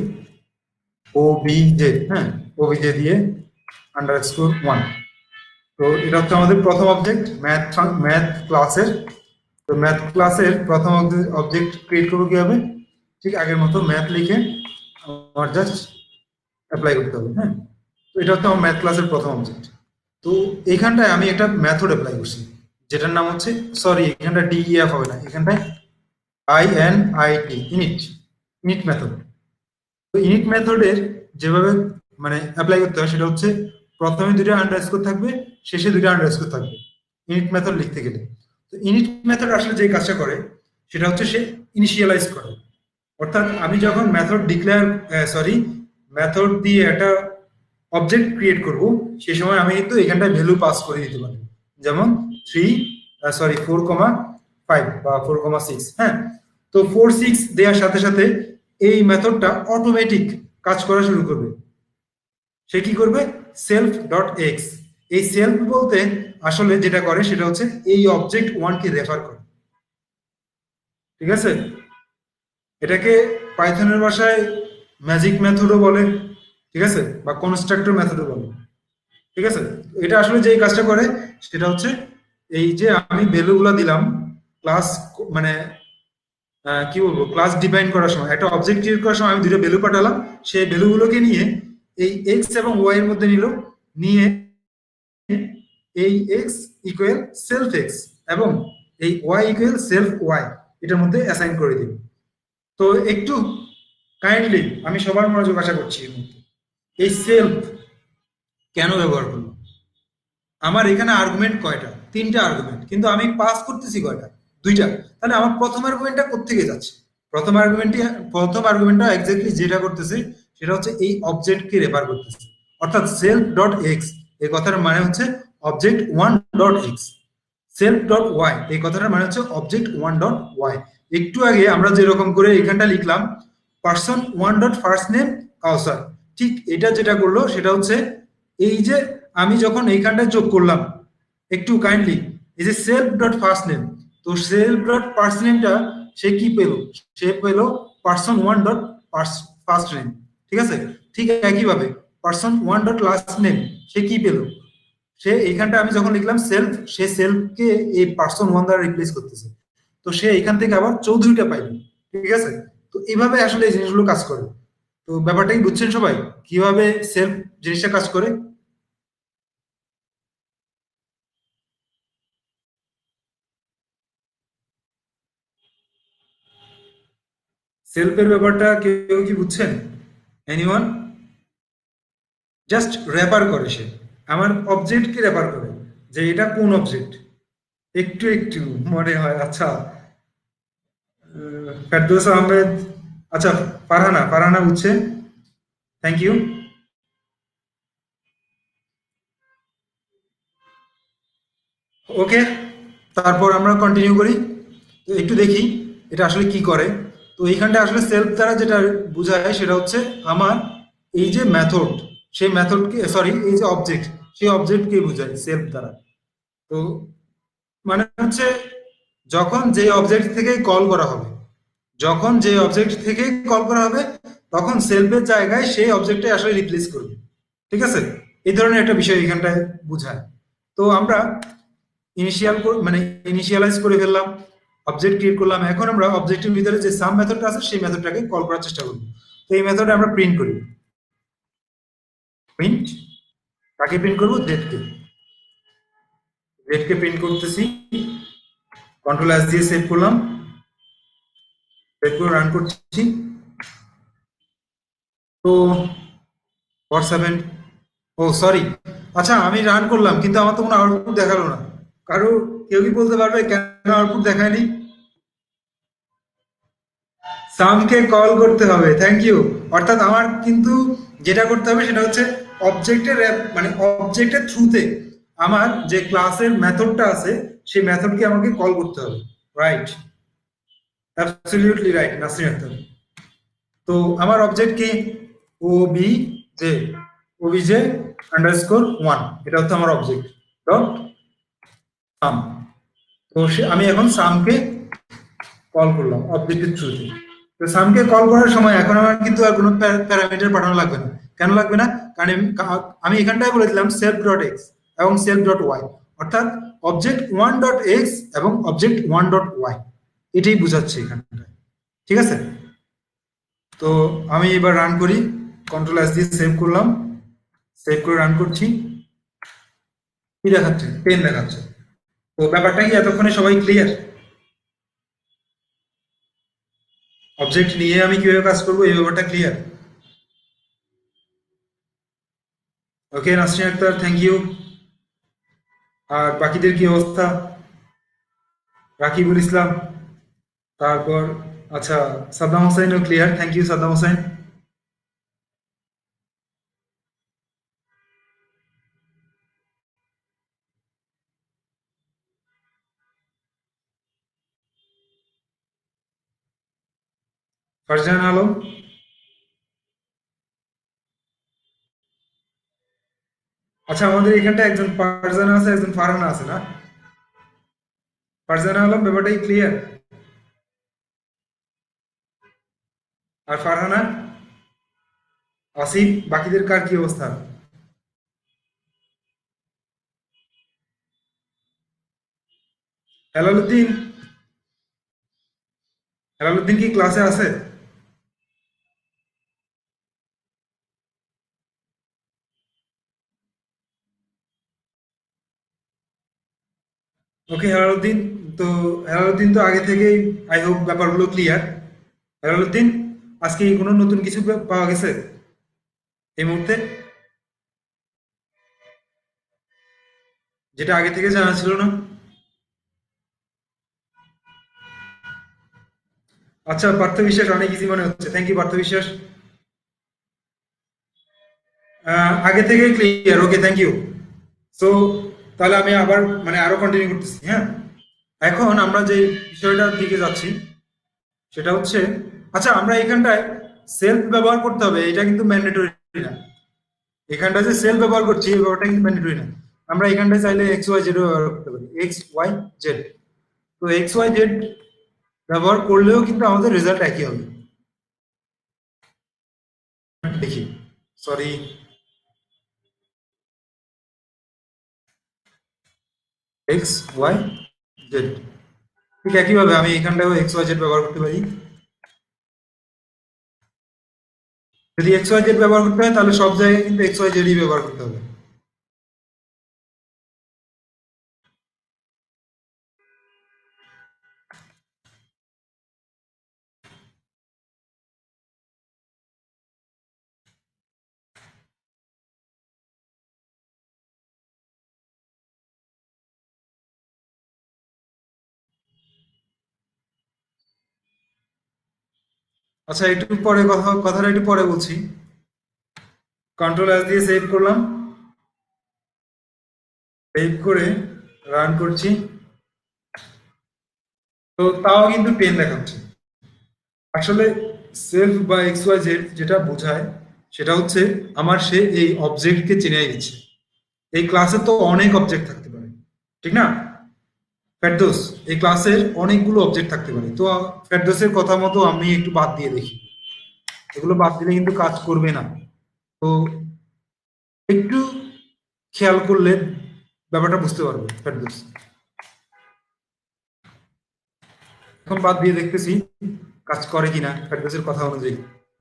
S1: ওবিজে, হ্যাঁ, ওবিজে দিয়ে আন্ডারস্কোর 1। তো এটা হচ্ছে আমাদের প্রথম অবজেক্ট ম্যাথ, ম্যাথ ক্লাসের। তো ম্যাথ ক্লাসের প্রথম অবজেক্ট ক্রিয়েট করবো কিভাবে? ঠিক আগের মতো ম্যাথ লিখে আমার জাস্ট অ্যাপ্লাই করতে হবে, হ্যাঁ। তো এটা হচ্ছে আমার ম্যাথ ক্লাসের প্রথম অবজেক্ট। তো এইখানটায় আমি একটা মেথড অ্যাপ্লাই করছি, যেটার নাম হচ্ছে, সরি এখানটা ডিইএফ হবে না, এখানটায় I N I T, init. Init method. তো ইনিট মেথডের যেভাবে মানে অ্যাপ্লাই করতে হয় সেটা হচ্ছে প্রথমে দুটো আন্ডারস্কোর থাকবে, শেষে দুটো আন্ডারস্কোর থাকবে ইনিট মেথড লিখতে গেলে। তো ইনিট মেথড আসলে যে কাজটা করে সেটা হচ্ছে সে ইনিশিয়ালাইজ করে। অর্থাৎ আমি যখন মেথড ডিক্লেয়ার সরি মেথড দিয়ে একটা অবজেক্ট ক্রিয়েট করব, সেই সময় আমি কিন্তু এখানটায় ভ্যালু পাস করে দিতে পারি। যেমন 4,5 বা 4,6। হ্যাঁ, তো 4,6 দেওয়ার সাথে সাথে এই মেথডটা অটোমেটিক কাজ করা শুরু করবে। সে কি করবে? Self dot x. এই সেলফ বলতে আসলে যেটা করে সেটা হচ্ছে এই অবজেক্ট ওয়ানকে রেফার করে। ঠিক আছে, এটাকে পাইথনের ভাষায় ম্যাজিক মেথডও বলে, ঠিক আছে, বা কনস্ট্রাক্টর মেথডও বলে। ঠিক আছে, এটা আসলে যে কাজটা করে সেটা হচ্ছে এই যে আমি ভ্যালুগুলো দিলাম ক্লাস, মানে কি বলবো, ক্লাস ডিফাইন করার সময় একটা অবজেক্ট ক্রিয়েট করার সময় আমি দুটো ভ্যালু পাঠালাম, সেই ভ্যালুগুলোকে নিয়ে এই এক্স এবং ওয়াই এর মধ্যে নিল, নিয়ে এই এক্স ইকুয়াল সেলফ এক্স এবং এই ওয়াই ইকুয়াল সেলফ ওয়াই এটার মধ্যে অ্যাসাইন করে দিল। তো একটু কাইন্ডলি আমি সবার মনোযোগ আশা করছি এর মধ্যে। এই সেলফ কেন ব্যবহার করলো? আমার এখানে আর্গুমেন্ট কয়টা? তিনটা আর্গুমেন্ট, কিন্তু আমি পাস করতেছি কয়টা? দুইটা। তাহলে আমার প্রথম আর্গুমেন্টটা কোত্থেকে যাচ্ছে? প্রথম আর্গুমেন্টটা এক্স্যাক্টলি যেটা করতেছে সেটা হচ্ছে এই অবজেক্টকে রেফার করতেছে। অর্থাৎ সেলফ ডট এক্স এই কথার মানে হচ্ছে object one dot X. Self dot Y এই কথাটার মানে হচ্ছে অবজেক্ট ওয়ান ডট ওয়াই। একটু আগে আমরা যেরকম করে এখানটা লিখলাম person one dot first name Kawsar, ঠিক এটা যেটা করলো সেটা হচ্ছে এই যে আমি যখন এইখানটা যোগ করলাম, একটু কাইন্ডলি, এই যে সেলফ ডট ফার্স্ট নেম, তো সেলফ ডট ফার্স্ট নেমটা সে কি পেল? সে পেল person one dot first name. ঠিক আছে, ঠিক একইভাবে person one dot last name সে কি পেল? সে এইখানটা আমি যখন লিখলাম সেলফ, সে সেলফকে এই পার্সন ওয়ান দ্বারা রিপ্লেস করতেছে, তো সে এখান থেকে আবার চৌধুরীটা পাইল। ঠিক আছে, তো এইভাবে আসলে এই জিনিসগুলো কাজ করে। তো ব্যাপারটা কি বুঝছেন সবাই কিভাবে সেলফ জিনিসটা কাজ করে? সেলফের ব্যাপারটা কেউ কি বুঝছেন? এনিওয়ান? জাস্ট রেফার করে সে, আমার অবজেক্টকে রেফার করে যে এটা কোন অবজেক্ট। একটু একটু মনে হয়। আচ্ছা, ফেরদৌস আহমেদ, আচ্ছা, ফারহানা ফারহানা বুঝছে, থ্যাংক ইউ। ওকে, তারপর আমরা কন্টিনিউ করি। তো একটু দেখি এটা আসলে কি করে। তো এইখানটা আসলে সেলফ দ্বারা যেটা বোঝায় সেটা হচ্ছে আমার এই যে মেথড, সেই মেথডকে, সরি, এই যে অবজেক্ট, সেই অবজেক্টকে বোঝায় সেলফ দ্বারা। তো মানে হচ্ছে যখন যে অবজেক্ট থেকে কল করা হবে, যখন যে অবজেক্ট থেকে কল করা হবে তখন সেলফের জায়গায় সেই অবজেক্টে আসলে রিপ্লেস করবে। ঠিক আছে, এই ধরনের একটা বিষয় এখানটায় বোঝায়। তো আমরা ইনিশিয়াল মানে ইনিশিয়ালাইজ করে ফেললাম, অবজেক্ট ক্রিয়েট করলাম। এখন আমরা অবজেক্টের ভিতরে যে সাম মেথডটা আছে সেই মেথডটাকে কল করার চেষ্টা করব। তো এই মেথডে আমরা প্রিন্ট করি, প্রিন্ট, কাকে প্রিন্ট করবো? জেডকে। জেডকে প্রিন্ট করতেছি, কন্ট্রোল এস দিয়ে সেভ করলাম, সেভ করে রান করছি। তো হোয়াটসঅ্যাপ, ও সরি, আচ্ছা আমি রান করলাম কিন্তু আমার তো কোনো আউটপুট দেখালো না। কারো কেউ কি বলতে পারবে কেন আউটপুট দেখায়নি? সামকে কল করতে হবে, থ্যাংক ইউ। অর্থাৎ আমার কিন্তু যেটা করতে হবে সেটা হচ্ছে অবজেক্টের মানে অবজেক্টের থ্রুতে আমার যে ক্লাসের মেথডটা আছে সেই মেথডকে আমাকে কল করতে হবে। Right, absolutely right Nasrin Akter. তো আমার অবজেক্ট কি? O B J, OBJ underscore one, এটা হচ্ছে আমার অবজেক্ট ডট সাম। তো আমি এখন সামকে কল করলাম অবজেক্টের থ্রুতে। তো সামকে কল করার সময় এখন আমার কিন্তু আর কোনো প্যারামিটার পাঠানো লাগবে না। কেন লাগবে না? কারণ আমি এখানটায় বলেছিলাম সেলফ ডট এক্স এবং সেলফ ডট ওয়াই, অর্থাৎ অবজেক্ট ওয়ান ডট এক্স এবং অবজেক্ট ওয়ান ডট ওয়াই, এটাই বোঝাচ্ছে এখানটায়। ঠিক আছে, তো আমি এবার রান করি, কন্ট্রোল এস দিয়ে সেভ করলাম, সেভ করে রান করছি। কি দেখাচ্ছে? 10 দেখাচ্ছে। তো ব্যাপারটা কি এতক্ষণে সবাই ক্লিয়ার? অবজেক্ট নিয়ে আমি কিভাবে কাজ করবো এই ব্যাপারটা clear? Okay Nasrin Akter, thank you. আর বাকিদের কি অবস্থা? রাকিবুল ইসলাম, তারপর আচ্ছা, সাদ্দাম হোসেনও clear, thank you Saddam Hossain. Farzan Alam, আচ্ছা আমাদের এখানটা একজন ফারজানা আছে, একজন ফারহানা আছে না? ফারজানা আলম ব্যাপারটাই ক্লিয়ার। আর ফারহানা, আসিফ, বাকিদের কার কি অবস্থা? হেলালুদ্দিন, হেলালুদ্দিন কি ক্লাসে আছে? ওকে হেলালুদ্দিন, তো হেলালুদ্দিন তো আগে থেকেই আই হোপ ব্যাপারগুলো ক্লিয়ার। হেলালুদ্দিন, আজকে কি কোনো নতুন কিছু পাওয়া গেছে এই মুহূর্তে, যেটা আগে থেকে জানা ছিল না? আচ্ছা, পার্থ বিশ্বাস অনেক ইজি মনে হচ্ছে, থ্যাংক ইউ পার্থ বিশ্বাস। আগে থেকে clear, okay thank you. So তাহলে আমি আবার মানে আরো কন্টিনিউ করতেছি, হ্যাঁ। এখন আমরা যে বিষয়টার দিকে যাচ্ছি সেটা হচ্ছে, আচ্ছা আমরা এখানটায় সেলফ ব্যবহার করতে হবে, এটা কিন্তু ম্যান্ডেটরি না। এখানটা যে সেলফ ব্যবহার করছি এই ব্যাপারটা কিন্তু ম্যান্ডেটরি না। আমরা এখানটায় চাইলে এক্স ওয়াই জেড ব্যবহার করতে পারি, এক্স ওয়াই জেড। তো এক্স ওয়াই জেড ব্যবহার করলেও কিন্তু আমাদের রেজাল্ট একই হবে। দেখি, সরি, এক্স ওয়াই জেড, ঠিক একইভাবে আমি এখানটাও এক্স ওয়াই জেড ব্যবহার করতে পারি। যদি এক্স ওয়াই জেড ব্যবহার করতে হয় তাহলে সব জায়গায় কিন্তু এক্স ওয়াই জেডই ব্যবহার করতে হবে। আচ্ছা একটু পরে কথাটা একটু পরে বলছি। কন্ট্রোল এস দিয়ে সেভ করলাম, সেভ করে রান করছি। তো তাও কিন্তু পেন দেখাচ্ছে। আসলে সেলফ বা এক্স ওয়াই জেড যেটা বোঝায় সেটা হচ্ছে আমার সে এই অবজেক্টকে চিনে দিচ্ছে। এই ক্লাসে তো অনেক অবজেক্ট থাকতে পারে, ঠিক না ফেরদৌস? এই ক্লাসের অনেকগুলো অবজেক্ট থাকতে পারে, তো ফেরদৌসের কথা মতো আমি একটু বাদ দিয়ে দেখি। এগুলো বাদ দিলে কিন্তু কাজ করবে না। তো একটু খেয়াল করলে ব্যাপারটা বুঝতে পারবে ফেরদৌস। এখন বাদ দিয়ে দেখতেছি কাজ করে কিনা ফেরদৌসের কথা অনুযায়ী।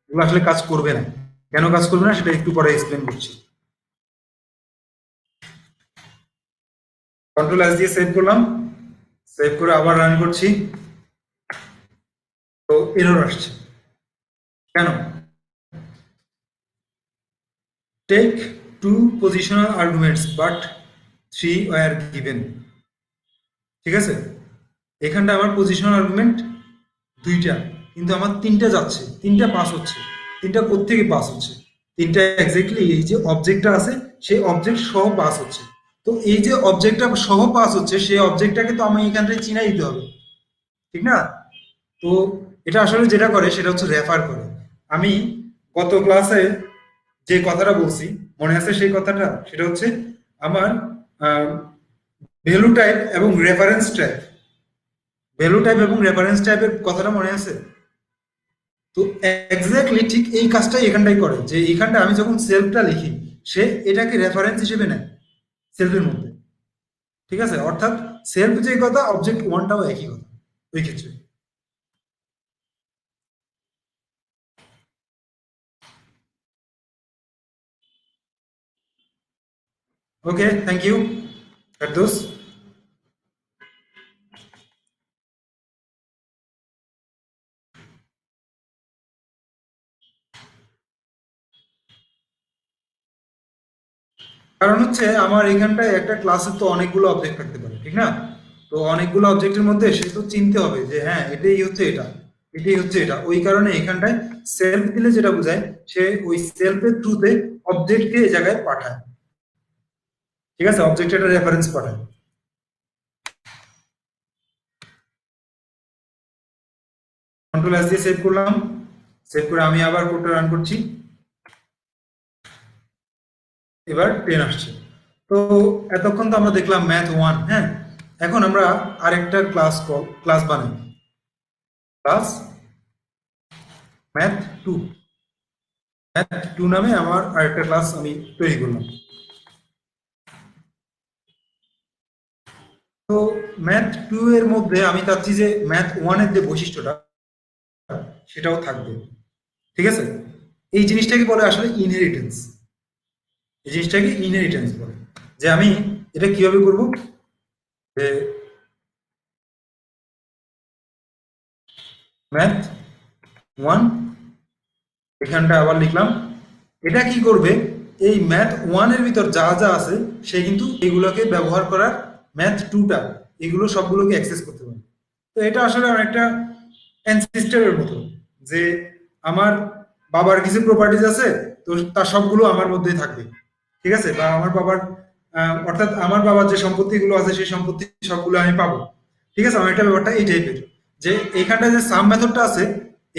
S1: এগুলো আসলে কাজ করবে না। কেন কাজ করবে না সেটা একটু পরে এক্সপ্লেন করছি। কন্ট্রোল এস দিয়ে সেভ করলাম, সেভ করে আবার রান করছি। তো এরর আসছে কেন? Take two positional arguments but three were given, ঠিক আছে? এখানটা আমার পজিশনাল আর্গুমেন্ট দুইটা, কিন্তু আমার তিনটা যাচ্ছে, তিনটা পাস হচ্ছে। তিনটা কোত্থেকে পাস হচ্ছে? তিনটা এক্স্যাক্টলি এই যে অবজেক্টটা আছে সেই অবজেক্ট সহ পাস হচ্ছে। তো এই যে অবজেক্টটা সহ পাস হচ্ছে সেই অবজেক্টটাকে তো আমি এখান থেকে চিনাই দিতে হবে, ঠিক না? তো এটা আসলে যেটা করে সেটা হচ্ছে রেফার করে। আমি গত ক্লাসে যে কথাটা বলছি মনে আছে সেই কথাটা? সেটা হচ্ছে আমার ভ্যালু টাইপ এবং রেফারেন্স টাইপ, ভ্যালু টাইপ এবং রেফারেন্স টাইপের কথাটা মনে আছে? তো এক্স্যাক্টলি ঠিক এই কাজটাই এখানটাই করে, যে এইখানটা আমি যখন সেলফটা লিখি সে এটাকে রেফারেন্স হিসেবে নেয় সেলফের মধ্যে, ঠিক আছে? অর্থাৎ সেলফ যে কথা অবজেক্ট ওয়ানটাও একই কথা ওই ক্ষেত্রে। Okay thank you Ferdous. কারণ হচ্ছে আমার এখানটায় একটা ক্লাসে তো অনেকগুলো অবজেক্ট থাকতে পারে, ঠিক না? তো অনেকগুলো অবজেক্টের মধ্যে সে তো চিনতে হবে যে হ্যাঁ এটাই হচ্ছে এটা, এটাই হচ্ছে এটা। ওই কারণে এখানটায় সেলফ দিলে যেটা বোঝায়, সে ওই সেলফের থ্রুতে অবজেক্টকে এই জায়গায় পাঠায়। ঠিক আছে, অবজেক্ট একটা রেফারেন্স পাঠায়। কন্ট্রোল এস দিয়ে সেভ করলাম। সেভ করে আমি আবার কোডটা রান করছি। এবার 10 আসছে। তো এতক্ষণ তো আমরা দেখলাম ম্যাথ 1, হ্যাঁ। এখন আমরা আরেকটা ক্লাস বানাই, ক্লাস ম্যাথ 2। ম্যাথ 2 নামে আমার আরেকটা ক্লাস আমি তৈরি করলাম। তো ম্যাথ 2 এর মধ্যে আমি চাচ্ছি যে ম্যাথ 1 এর যে বৈশিষ্ট্যটা সেটাও থাকবে। ঠিক আছে, এই জিনিসটাকে বলে আসলে ইনহেরিটেন্স। এই জিনিসটাকে ইনহেরিটেন্স বলে। যে আমি এটা কিভাবে করব, যে ম্যাথ 1 এখানটা আবার লিখলাম। এটা কি করবে, এই ম্যাথ 1 এর ভিতর যা যা আছে সে কিন্তু এগুলোকে ব্যবহার করার, ম্যাথ 2টা এগুলো সবগুলোকে অ্যাক্সেস করতে পারে। তো এটা আসলে অনেকটা অ্যানসিস্টারের মতো, যে আমার বাবার কিছু প্রপার্টিজ আছে, তো তার সবগুলো আমার মধ্যেই থাকবে। ঠিক আছে, বা আমার বাবার অর্থাৎ আমার বাবার যে সম্পত্তিগুলো আছে সেই সম্পত্তি সবগুলো আমি পাবো। ঠিক আছে, অনেকটা ব্যাপারটা এই টাইপের, যে এখানটা যে সাম মেথডটা আছে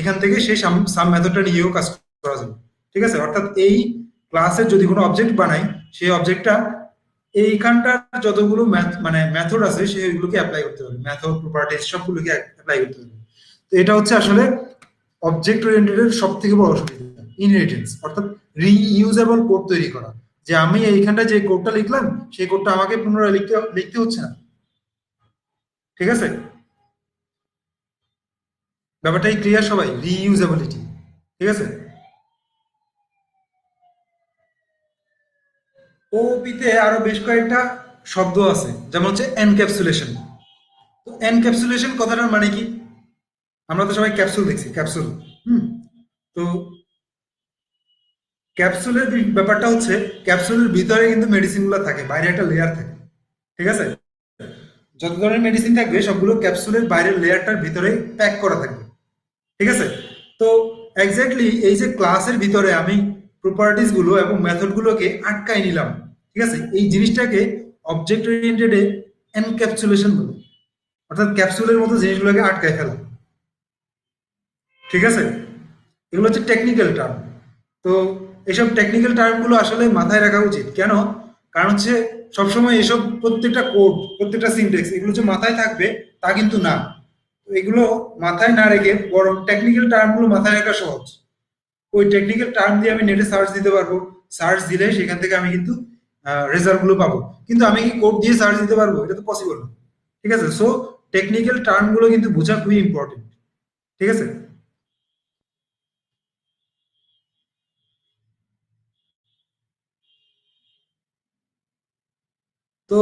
S1: এখান থেকে সেই সাম মেথডটা নিয়েও কাজ করা যাবে। ঠিক আছে, অর্থাৎ এই ক্লাসের যদি কোনো অবজেক্ট বানাই, সেই অবজেক্টটা এইখানটার যতগুলো মানে মেথড আছে সেগুলোকে অ্যাপ্লাই করতে হবে, মেথড প্রপার্টিজ সবগুলোকে অ্যাপ্লাই করতে হবে। তো এটা হচ্ছে আসলে অবজেক্ট ওরিয়েন্টেড এর সব থেকে বড় সুবিধা, ইনহেরিটেন্স, অর্থাৎ রিইউজেবল কোড তৈরি করা। যে আমি এইখানটা যে কোডটা লিখলাম সেই কোডটা আমাকে পুনরায় লিখতে লিখতে হচ্ছে না। ঠিক আছে, ব্যাপারটাই ক্লিয়ার সবাই, রিইউজেবিলিটি। ঠিক আছে, ওপিতে আরো বেশ কয়েকটা শব্দ আছে, যেমন হচ্ছে এনক্যাপসুলেশন। তো এনক্যাপসুলেশন কথাটার মানে কি? আমরা তো সবাই ক্যাপসুল দেখছি, ক্যাপসুল। হুম। তো ক্যাপসুলের ব্যাপারটা হচ্ছে, ক্যাপসুলের ভিতরে কিন্তু মেডিসিন গুলো থাকে, বাইরে একটা লেয়ার থাকে। ঠিক আছে, যত ধরনের মেডিসিন থাকবে সবগুলো ক্যাপসুলের বাইরের লেয়ারটার ভিতরে প্যাক করা থাকবে। ঠিক আছে, তো এক্স্যাক্টলি এই যে ক্লাসের ভিতরে আমি প্রপার্টিজ গুলো এবং মেথড গুলোকে আটকাই নিলাম। ঠিক আছে, এই জিনিসটাকে অবজেক্ট ওরিয়েন্টেড এনক্যাপসুলেশন বলে, অর্থাৎ ক্যাপসুলের মতো জিনিসগুলোকে আটকায় ফেলা। ঠিক আছে, এগুলো হচ্ছে টেকনিক্যাল টার্ম। তো এইসব টেকনিক্যাল টার্মগুলো আসলে মাথায় রাখা উচিত। কেন? কারণ হচ্ছে সবসময় এসব প্রত্যেকটা কোড, প্রত্যেকটা সিনট্যাক্স এগুলো যে মাথায় থাকবে তা কিন্তু না। তো এগুলো মাথায় না রেখে বরং টেকনিক্যাল টার্মগুলো মাথায় রাখা সহজ। ওই টেকনিক্যাল টার্ম দিয়ে আমি নেটে সার্চ দিতে পারবো। সার্চ দিলে সেখান থেকে আমি কিন্তু রেজাল্ট গুলো পাবো। কিন্তু আমি কি কোড দিয়ে সার্চ দিতে পারবো? এটা তো পসিবল না। ঠিক আছে, সো টেকনিক্যাল টার্মগুলো কিন্তু বোঝা খুবই ইম্পর্টেন্ট। ঠিক আছে, তো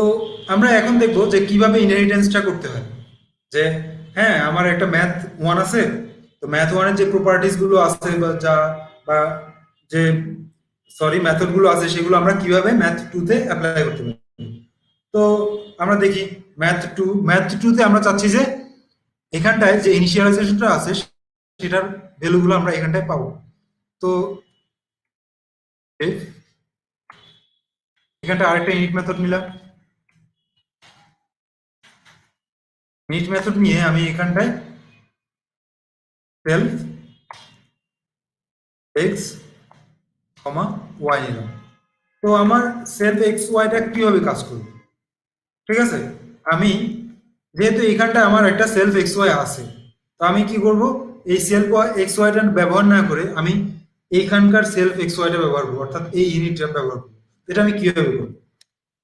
S1: আমরা এখন দেখবো যে কিভাবে ইনহেরিটেন্সটা করতে হয়। যে হ্যাঁ আমার একটা ম্যাথ 1 আছে, তো ম্যাথ 1 এর যে প্রপার্টিজ গুলো আছে বা যা বা যে সরি মেথড গুলো আছে সেগুলো আমরা কিভাবে ম্যাথ 2 তে অ্যাপ্লাই করতে পারি। তো আমরা দেখি ম্যাথ 2 তে আমরা চাচ্ছি যে এখানটায় যে ইনিশিয়ালাইজেশনটা আছে সেটার ভ্যালুগুলো আমরা এখানটায় পাবো। তো এখানটা আরেকটা ইনিট মেথড নিলাম। ইনিট মেথড নিয়ে আমি এখানটায় সেলফ এক্স কমা ওয়াই নিলাম। তো আমার সেলফ এক্স ওয়াইটা কিভাবে কাজ করবে? ঠিক আছে, আমি যেহেতু এখানটা আমার একটা সেলফ এক্স ওয়াই আছে, তো আমি কি করব, এই সেলফ এক্স ওয়াইটা ব্যবহার না করে আমি এইখানকার সেলফ এক্স ওয়াইটা ব্যবহার করবো, অর্থাৎ এই ইউনিটটা ব্যবহার করবো। এটা আমি কিভাবে করবো?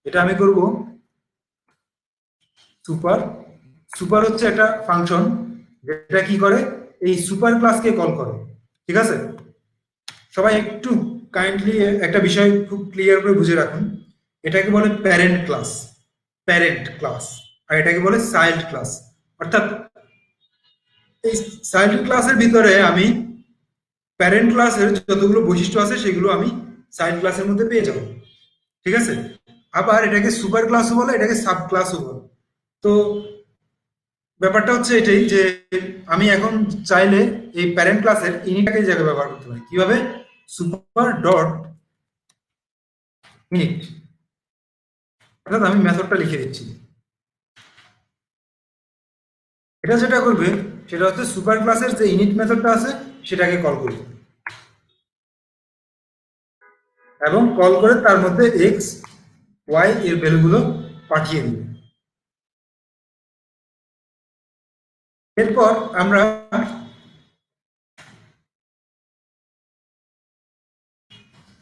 S1: এটা আমি করব সুপার। সুপার হচ্ছে একটা ফাংশন যেটা কি করে, এই সুপার ক্লাসকে কল করে। ঠিক আছে, সবাই একটু কাইন্ডলি একটা বিষয় খুব ক্লিয়ার করে বুঝে রাখুন। এটাকে বলে প্যারেন্ট ক্লাস, প্যারেন্ট ক্লাস। আর এটাকে বলে চাইল্ড ক্লাস। অর্থাৎ এই চাইল্ড ক্লাসের ভিতরে আমি প্যারেন্ট ক্লাসের যতগুলো বৈশিষ্ট্য আছে সেগুলো আমি চাইল্ড ক্লাসের মধ্যে পেয়ে যাব। ঠিক আছে? আবার এটাকে সুপার ক্লাসও বলে, এটাকে সাব ক্লাসও বলে। তো ব্যাপারটা হচ্ছে এটাই যে আমি এখন চাইলে এই প্যারেন্ট ক্লাসের ইনিটটাকে এই জায়গায় ব্যবহার করতে পারি। কিভাবে? সুপার ডট ইনিট, অর্থাৎ আমি মেথডটা লিখে দিচ্ছি। এটা যেটা করবে সেটা হচ্ছে সুপার ক্লাসের যে ইনিট মেথডটা আছে সেটাকে কল করবে এবং কল করে তার মধ্যে এক্স ওয়াই এর ভ্যালুগুলো পাঠিয়ে দিবে। এরপর আমরা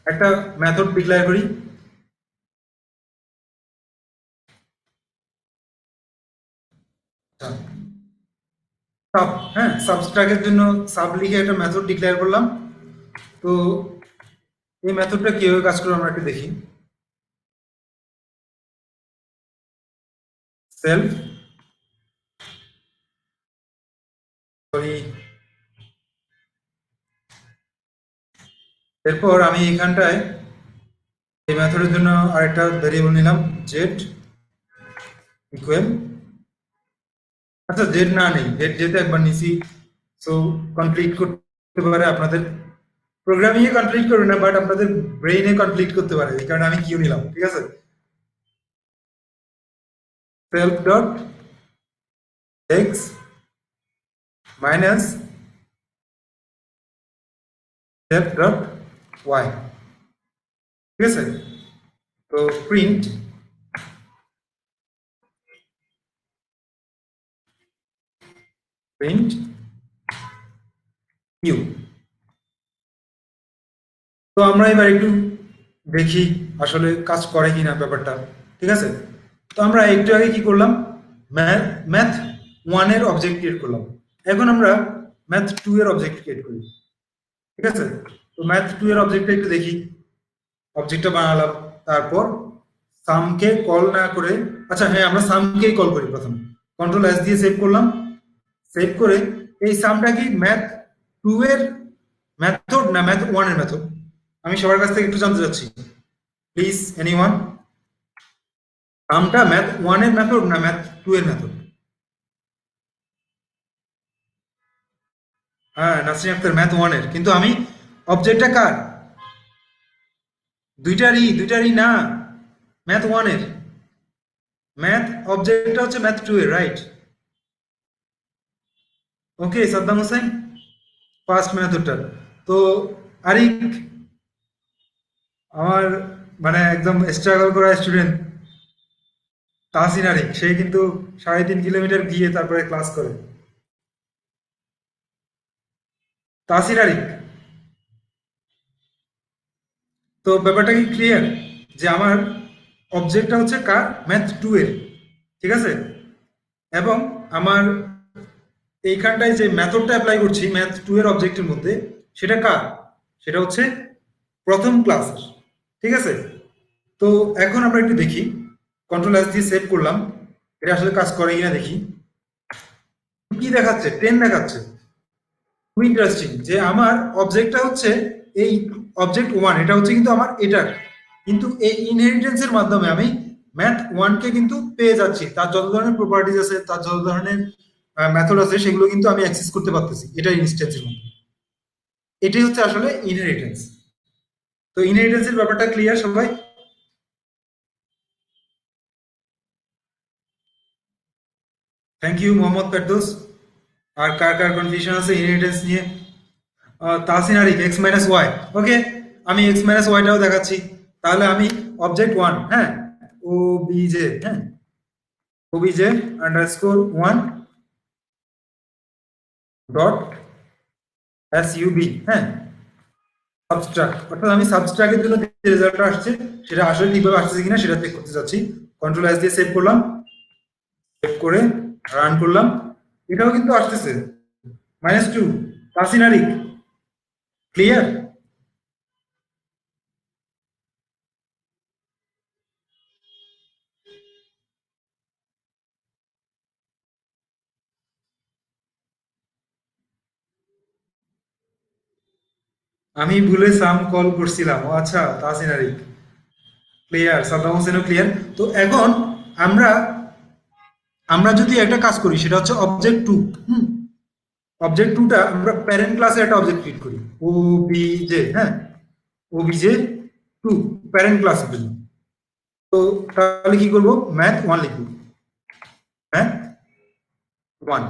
S1: একটা মেথড ডিক্লেয়ার করি। সাব, হ্যাঁ, সাবস্ট্রাকের জন্য সাব লিখে একটা মেথড ডিক্লেয়ার করলাম। তো এই মেথডটা কিভাবে কাজ করে আমরা একটু দেখি। সেলফ, সরি, এরপর আমি এখানটায় এই মেথডের জন্য আরেকটা ভেরিয়েবল নিলাম, জেড ইকুয়াল, আচ্ছা জেড না নেই, জেড যেহেতু একবার নিছি, সো কমপ্লিট করতে পারে আপনাদের প্রোগ্রামিং এ কমপ্লিট করবে না, বাট আপনাদের ব্রেইনে কমপ্লিট করতে পারে, এই কারণে আমি কিউ নিলাম। ঠিক আছে, self dot X minus self dot Y. ঠিক আছে, তো প্রিন্ট প্রিন্ট কিউ। তো আমরা এবার একটু দেখি আসলে কাজ করে কিনা ব্যাপারটা। ঠিক আছে, তো আমরা একটু আগে কি করলাম, ম্যাথ ম্যাথ ওয়ানের অবজেক্ট ক্রিয়েট করলাম। এখন আমরা ম্যাথ টু এর অবজেক্ট ক্রিয়েট করি। ঠিক আছে, তো ম্যাথ টু এর অবজেক্টটা একটু দেখি। অবজেক্টটা বানালাম, তারপর সামকে কল না করে, আচ্ছা হ্যাঁ, আমরা সামকেই কল করি প্রথমে। কন্ট্রোল এস দিয়ে সেভ করলাম। সেভ করে এই সামটা কি ম্যাথ টু এর মেথড না ম্যাথ ওয়ান এর মেথড? আমি সবার কাছ থেকে একটু জানতে চাচ্ছি, প্লিজ এনিওয়ান, সামটা ম্যাথ ওয়ান এর মেথড না ম্যাথ টু এর মেথড? হ্যাঁ, নাসরিন আক্তার ম্যাথ ওয়ান এর, কিন্তু আমি অবজেক্টটা কার? দুইটারই না, ম্যাথ ওয়ান এর। ম্যাথ অবজেক্টটা হচ্ছে ম্যাথ টু এর, রাইট? ওকে সাদ্দাম হোসেন, ফার্স্ট মেথডটার। তো আরিক, আমার মানে একদম স্ট্রাগল করা স্টুডেন্ট তাহসিন আরিক, সে কিন্তু 3.5 কিলোমিটার গিয়ে তারপরে ক্লাস করে। তাহসিন আরিক, তো ব্যাপারটা কি ক্লিয়ার যে আমার অবজেক্টটা হচ্ছে কার? ম্যাথ টু এর। ঠিক আছে, এবং আমার এইখানটায় যে মেথডটা অ্যাপ্লাই করছি ম্যাথ টু এর অবজেক্টের মধ্যে, সেটা কার? সেটা হচ্ছে প্রথম ক্লাসের। ঠিক আছে, তো এখন আমরা একটু দেখি, কন্ট্রোল এস দিয়ে সেভ করলাম, এটা আসলে কাজ করে কিনা দেখি। কি দেখাচ্ছে? 10 দেখাচ্ছে। খুব ইন্টারেস্টিং যে আমার অবজেক্টটা হচ্ছে এই অবজেক্ট ওয়ান, এটা হচ্ছে কিন্তু আমার এটার, কিন্তু এই ইনহেরিটেন্সের মাধ্যমে আমি ম্যাথ ওয়ানকে কিন্তু পেয়ে যাচ্ছি, তার যত ধরনের প্রপার্টিজ আছে, তার যত ধরনের মেথড আছে, সেগুলো কিন্তু আমি অ্যাক্সেস করতে পারতেছি এটা ইনস্ট্যান্সের মধ্যে। এটাই হচ্ছে আসলে ইনহেরিটেন্স। তো ইনহেরিটেন্সের ব্যাপারটা ক্লিয়ার সবাই? Thank you Mohammad Ferdous. আর কার কার কনফিউশন আছে ইনহেরিটেন্স নিয়ে? Tahsin Arif, X minus Y. Okay, আমি এক্স মাইনাস ওয়াইটাও দেখাচ্ছি। তাহলে আমি অবজেক্ট ওয়ান, হ্যাঁ, ও বিজে, হ্যাঁ, O BJ underscore one dot S UB, হ্যাঁ, সাবস্ট্রাক্ট, অর্থাৎ আমি সাবস্ট্রাক্টের জন্য যে রেজাল্টটা আসছে সেটা আসলে ঠিকভাবে আসছে কিনা সেটা চেক করতে চাচ্ছি। কন্ট্রোল এস দিয়ে সেভ করলাম, সেভ করে রান করলাম, এটাও কিন্তু আসতেছে -2। তাহসিন আরিফ, ক্লিয়ার? আমি ভুলে সাম কল করছিলাম, ও আচ্ছা তাহসিন আরিফ, ক্লিয়ার, সাদ্দাম হোসেনও ক্লিয়ার। তো এখন আমরা আমরা যদি একটা কাজ করি সেটা হচ্ছে অবজেক্ট টু। হুম, অবজেক্ট টুটা আমরা প্যারেন্ট ক্লাসে একটা অবজেক্ট ক্রিয়েট করি, ও বি জে, হ্যাঁ, ও বি জে টু, প্যারেন্ট ক্লাসের জন্য। তো তাহলে কি করবো, ম্যাথ ওয়ান লিখবো, ম্যাথ ওয়ান,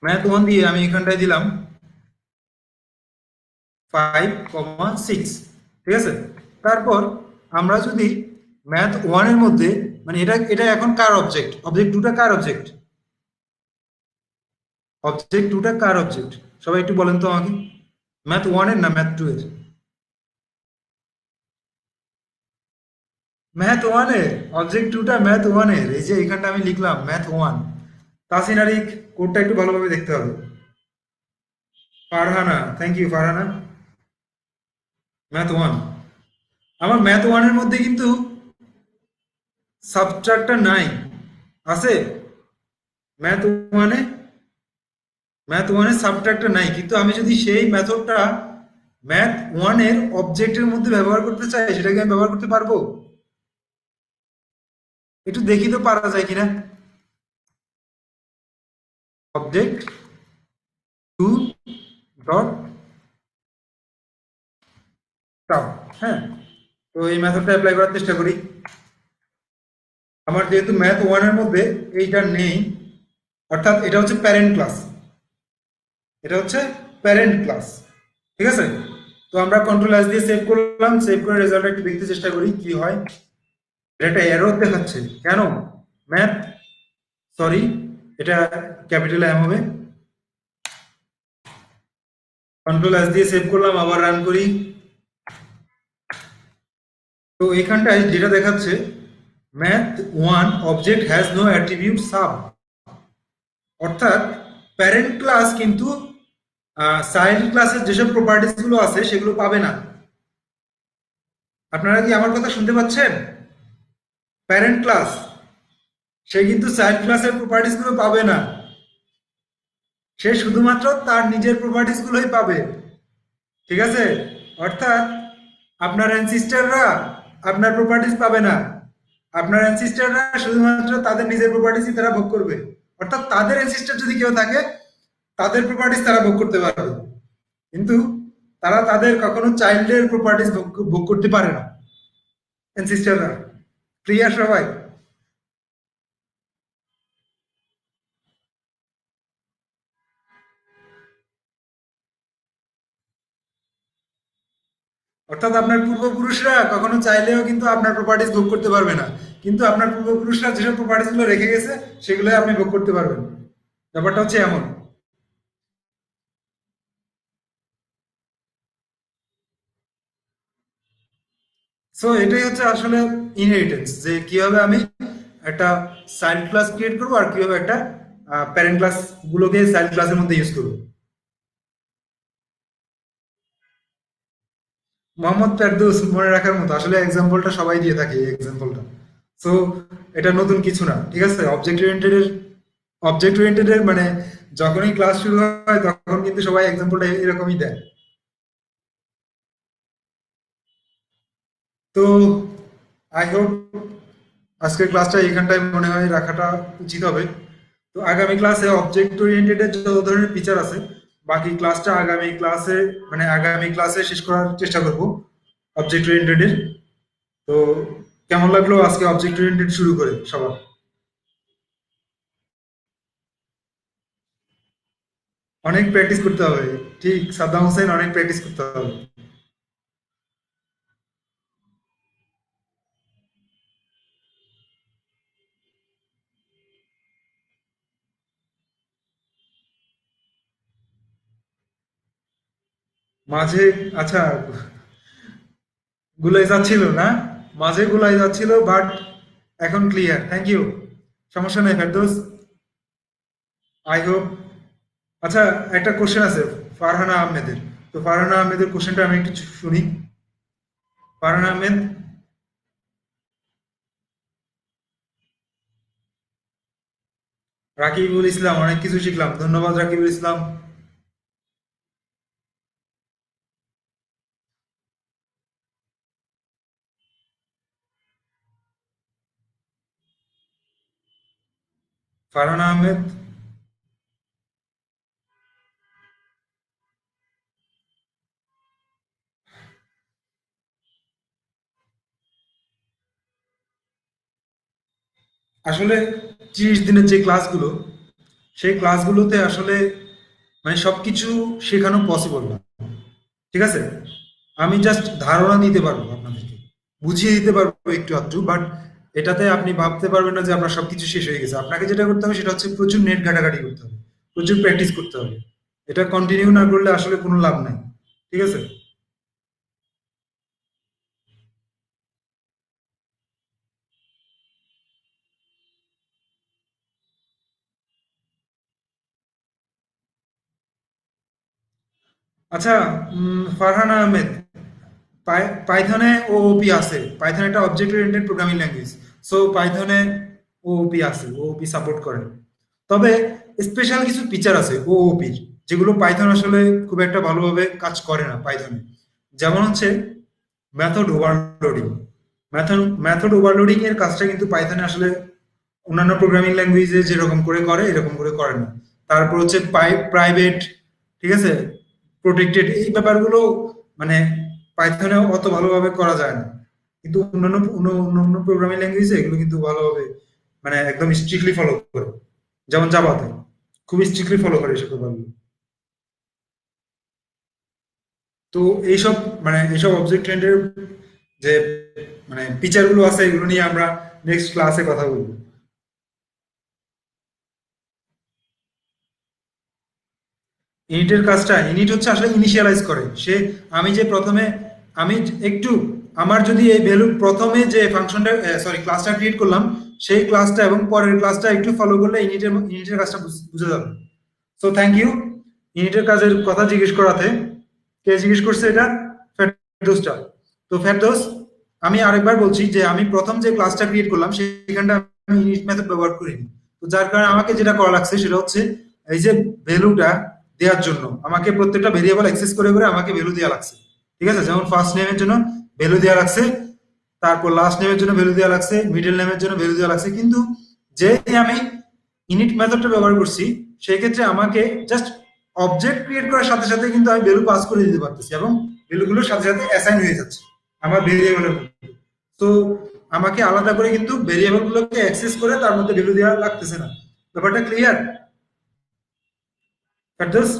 S1: ম্যাথ ওয়ান দিয়ে আমি এখানটায় দিলাম 5,6, ঠিক আছে। তারপর আমরা যদি ম্যাথ ওয়ানের মধ্যে, মানে এটা এটা এখন কার অবজেক্ট, অবজেক্ট টুটা কার অবজেক্ট, অবজেক্ট টুটা কার অবজেক্ট, সবাই একটু বলেন তো আমাকে, ম্যাথ ওয়ানের না ম্যাথ টু এর? ম্যাথ ওয়ানের, অবজেক্ট টুটা ম্যাথ ওয়ানের, এই যে এখানটা আমি লিখলাম ম্যাথ ওয়ান। তাসিনারি, কোডটা একটু ভালোভাবে দেখতে হবে। Farhana, thank you Farhana. Math one, আমার ম্যাথ ওয়ানের মধ্যে কিন্তু সাবট্রাক্টর নাই, আছে? ম্যাথ ওয়ানে, ম্যাথ ওয়ানের সাবট্রাক্টর নাই, কিন্তু আমি যদি সেই মেথডটা ম্যাথ ওয়ানের অবজেক্টের মধ্যে ব্যবহার করতে চাই, সেটাকে আমি ব্যবহার করতে পারবো? একটু দেখি তো পারা যায় কিনা। অবজেক্ট টু ডট টাও, হ্যাঁ। তো এই মেথডটা অ্যাপ্লাই করার চেষ্টা করি। আমার যেহেতু ম্যাথ ওয়ানের মধ্যে এইটা নেই, অর্থাৎ এটা হচ্ছে প্যারেন্ট ক্লাস, এটা হচ্ছে প্যারেন্ট ক্লাস, ঠিক আছে। তো আমরা কন্ট্রোল এস দিয়ে সেভ করলাম, সেভ করে রেজাল্ট একটু দেখতে চেষ্টা করি কি হয়। এটা একটা এরর দেখাচ্ছে কেন, ম্যাথ, সরি, এটা ক্যাপিটাল এম হবে। কন্ট্রোল এস দিয়ে সেভ করলাম, আবার রান করি। তো এখানটায় যেটা দেখাচ্ছে, math one object has no attribute sub, অর্থাৎ প্যারেন্ট ক্লাস কিন্তু চাইল্ড ক্লাসের যেসব প্রপার্টিস গুলো আছে সেগুলো পাবে না। আপনারা কি আমার কথা শুনতে পাচ্ছেন? প্যারেন্ট ক্লাস, সে কিন্তু চাইল্ড ক্লাসের প্রপার্টিস গুলো পাবে না, সে শুধুমাত্র তার নিজের প্রপার্টিস গুলোই পাবে, ঠিক আছে। অর্থাৎ আপনার অ্যানসিস্টাররা আপনার প্রপার্টিস পাবে না, আপনার অ্যানসিস্টাররা শুধুমাত্র তাদের নিজের প্রপার্টিসই তারা ভোগ করবে। অর্থাৎ তাদের অ্যানসিস্টার যদি কেউ থাকে, তাদের প্রপার্টিস তারা ভোগ করতে পারবে, কিন্তু তারা তাদের কখনো চাইল্ডের প্রপার্টিস ভোগ ভোগ করতে পারে না, অ্যানসিস্টাররা। ক্লিয়ার সবাই? অর্থাৎ আপনার পূর্বপুরুষরা কখনো চাইলেও কিন্তু আপনার প্রপার্টিস ভোগ করতে পারবে না, কিন্তু আপনার পূর্বপুরুষরা যেসব প্রপার্টিস গুলো রেখে গেছে সেগুলো আপনি ভোগ করতে পারবেন। ব্যাপারটা হচ্ছে এমন। সো এটাই হচ্ছে আসলে ইনহেরিটেন্স, যে কিভাবে আমি একটা চাইল্ড ক্লাস ক্রিয়েট করবো আর কিভাবে একটা প্যারেন্ট ক্লাস গুলোকে চাইল্ড ক্লাসের মধ্যে ইউজ করবো। মোহাম্মদ ফেরদৌস, মনে রাখার মতো, আসলে এক্সাম্পলটা সবাই দিয়ে থাকে এই এক্সাম্পলটা। সো এটা নতুন কিছু না, ঠিক আছে। অবজেক্ট ওরিয়েন্টেড এর মানে যখনই ক্লাস শুরু হয় তখন কিন্তু সবাই এক্সাম্পলটা এরকমই দেয়। তো আই হোপ আজকের ক্লাসটা এখানটায় মনে হয় রাখাটা উচিত হবে। তো আগামী ক্লাসে অবজেক্ট ওরিয়েন্টেড এর যত ধরনের ফিচার আছে, বাকি ক্লাসটা আগামী ক্লাসে, মানে আগামী ক্লাসে শেষ করার চেষ্টা করব অবজেক্ট ওরিয়েন্টেড এর। তো কেমন লাগলো আজকে অবজেক্ট ওরিয়েন্টেড শুরু করে সবার? অনেক প্র্যাকটিস করতে হবে, ঠিক সাদ্দাম হোসেন, অনেক প্র্যাকটিস করতে হবে। মাঝে, আচ্ছা, গুলাই যাচ্ছিল না, মাঝে গুলাই যাচ্ছিল, বাট এখন ক্লিয়ার, থ্যাংক ইউ। সমস্যা নেই ফেরদৌস, আই হোপ। আচ্ছা, একটা কোশ্চেন আছে ফারহানা আহমেদের। তো ফারহানা আহমেদের কোশ্চেনটা আমি একটু শুনি। ফারহানা আহমেদ, রাকিবুল ইসলাম, অনেক কিছু শিখলাম, ধন্যবাদ রাকিবুল ইসলাম। ফারহান আহমেদ। আসলে 30 দিনের যে ক্লাসগুলো, সেই ক্লাসগুলোতে আসলে মানে সবকিছু শেখানো পসিবল না। ঠিক আছে, আমি জাস্ট ধারণা দিতে পারবো আপনাদেরকে, বুঝিয়ে দিতে পারবো একটু আধটু, বাট এটাতে আপনি ভাবতে পারবেন না যে আপনার সবকিছু শেষ হয়ে গেছে। আপনাকে যেটা করতে হবে সেটা হচ্ছে প্রচুর নেট ঘাটাঘাটি করতে হবে, প্রচুর প্র্যাকটিস করতে হবে। এটা কন্টিনিউ না করলে আসলে কোনো লাভ নাই। ঠিক আছে। আচ্ছা, ফারহান আহমেদ, পাইথনে ওওপি আছে। পাইথন একটা object oriented programming language. So পাইথনে ওওপি আছে, ওওপি সাপোর্ট করে। তবে স্পেশাল কিছু ফিচার আছে ওওপির, যেগুলো পাইথন আসলে খুব একটা ভালোভাবে কাজ করে না পাইথনে। যেমন হচ্ছে মেথড ওভারলোডিং। মেথড ওভারলোডিং এর কাজটা কিন্তু পাইথনে আসলে অন্যান্য প্রোগ্রামিং ল্যাঙ্গুয়েজে যেরকম করে করে এরকম করে করে না। তারপর হচ্ছে প্রাইভেট, ঠিক আছে, প্রোটেক্টেড, এই ব্যাপারগুলো মানে পাইথনে অত ভালোভাবে করা যায় না। কিন্তু অন্যান্য অন্য প্রোগ্রামিং ল্যাঙ্গুয়েজে এগুলো কিন্তু ভালোভাবে মানে একদম স্ট্রিক্টলি ফলো করে। যেমন জাভাতে খুব স্ট্রিক্টলি ফলো করে এসব ব্যাপারগুলো। তো এইসব মানে এইসব অবজেক্ট ট্রেন্ডের যে মানে ফিচার গুলো আছে এগুলো নিয়ে আমরা নেক্সট ক্লাসে কথা বলবো। ইনিটের কাজটা, ইনিট হচ্ছে আসলে ইনিশিয়ালাইজ করে সে। আমি যে প্রথমে আমি একটু আমার যদি এই ভ্যালু প্রথমে যে ফাংশনটা সরি ক্লাসটা ক্রিয়েট করলাম, সেই ক্লাসটা এবং পরের ক্লাসটা একটু ফলো করলে ইনিটের কাজটা বুঝে যাবে। সো থ্যাংক ইউ ইউনিটের কাজের কথা জিজ্ঞেস করাতে। কে জিজ্ঞেস করছে এটা? ফেরদৌসটা। তো ফেরদৌস, আমি আরেকবার বলছি যে আমি প্রথম যে ক্লাসটা ক্রিয়েট করলাম সেখানটা আমি ইনিট মেথড ব্যবহার করিনি। তো যার কারণে আমাকে যেটা করা লাগছে সেটা হচ্ছে এই যে ভ্যালুটা দেওয়ার জন্য আমাকে প্রত্যেকটা ভেরিয়েবল অ্যাক্সেস করে করে আমাকে ভ্যালু দেওয়া লাগছে। ঠিক আছে, যেমন ফার্স্ট নেমের জন্য ভ্যালু দেওয়া লাগছে, তারপর লাস্ট নেমের জন্য ভ্যালু দেওয়া লাগছে, মিডল নেমের জন্য ভ্যালু দেওয়া লাগছে। কিন্তু যে আমি ইনিট মেথডটা ব্যবহার করছি সেই ক্ষেত্রে আমাকে জাস্ট অবজেক্ট ক্রিয়েট করার সাথে সাথে কিন্তু আমি ভ্যালু পাস করে দিতে পারতেছি এবং ভ্যালুগুলোর সাথে সাথে অ্যাসাইন হয়ে যাচ্ছে আমার ভেরিয়েবলের মধ্যে। তো আমাকে আলাদা করে কিন্তু ভেরিয়েবল গুলোকে অ্যাক্সেস করে তার মধ্যে ভ্যালু দেওয়া লাগতেছে না। ব্যাপারটা ক্লিয়ার ফেরদৌস?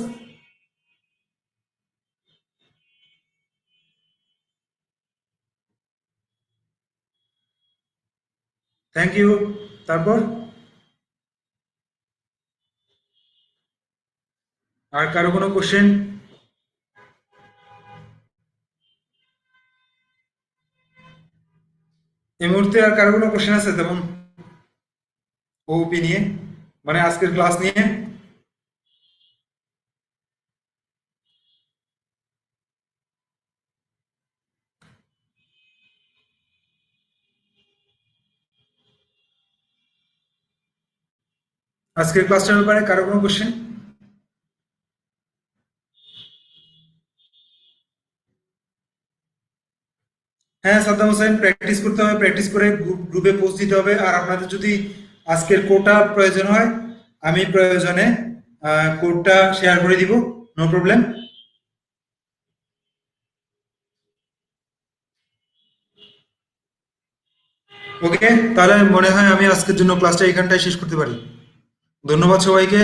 S1: Thank you. তারপর আর কারো কোনো কোশ্চেন? এই মুহূর্তে আর কারো কোনো কোশ্চেন আছে তেমন ওপি নিয়ে, মানে আজকের ক্লাস নিয়ে? আজকের ক্লাসটার ব্যাপারে কারো কোনো কোশ্চেন? হ্যাঁ সাদ্দাম হোসেন, প্র্যাকটিস করতে হবে, প্র্যাকটিস করে গ্রুপে পোস্ট দিতে হবে। আর আপনাদের যদি আজকের কোডটা প্রয়োজন হয় আমি প্রয়োজনে কোডটা শেয়ার করে দিব, নো প্রবলেম। ওকে, তাহলে মনে হয় আমি আজকের জন্য ক্লাসটা এখানটায় শেষ করতে পারি। ধন্যবাদ সবাইকে।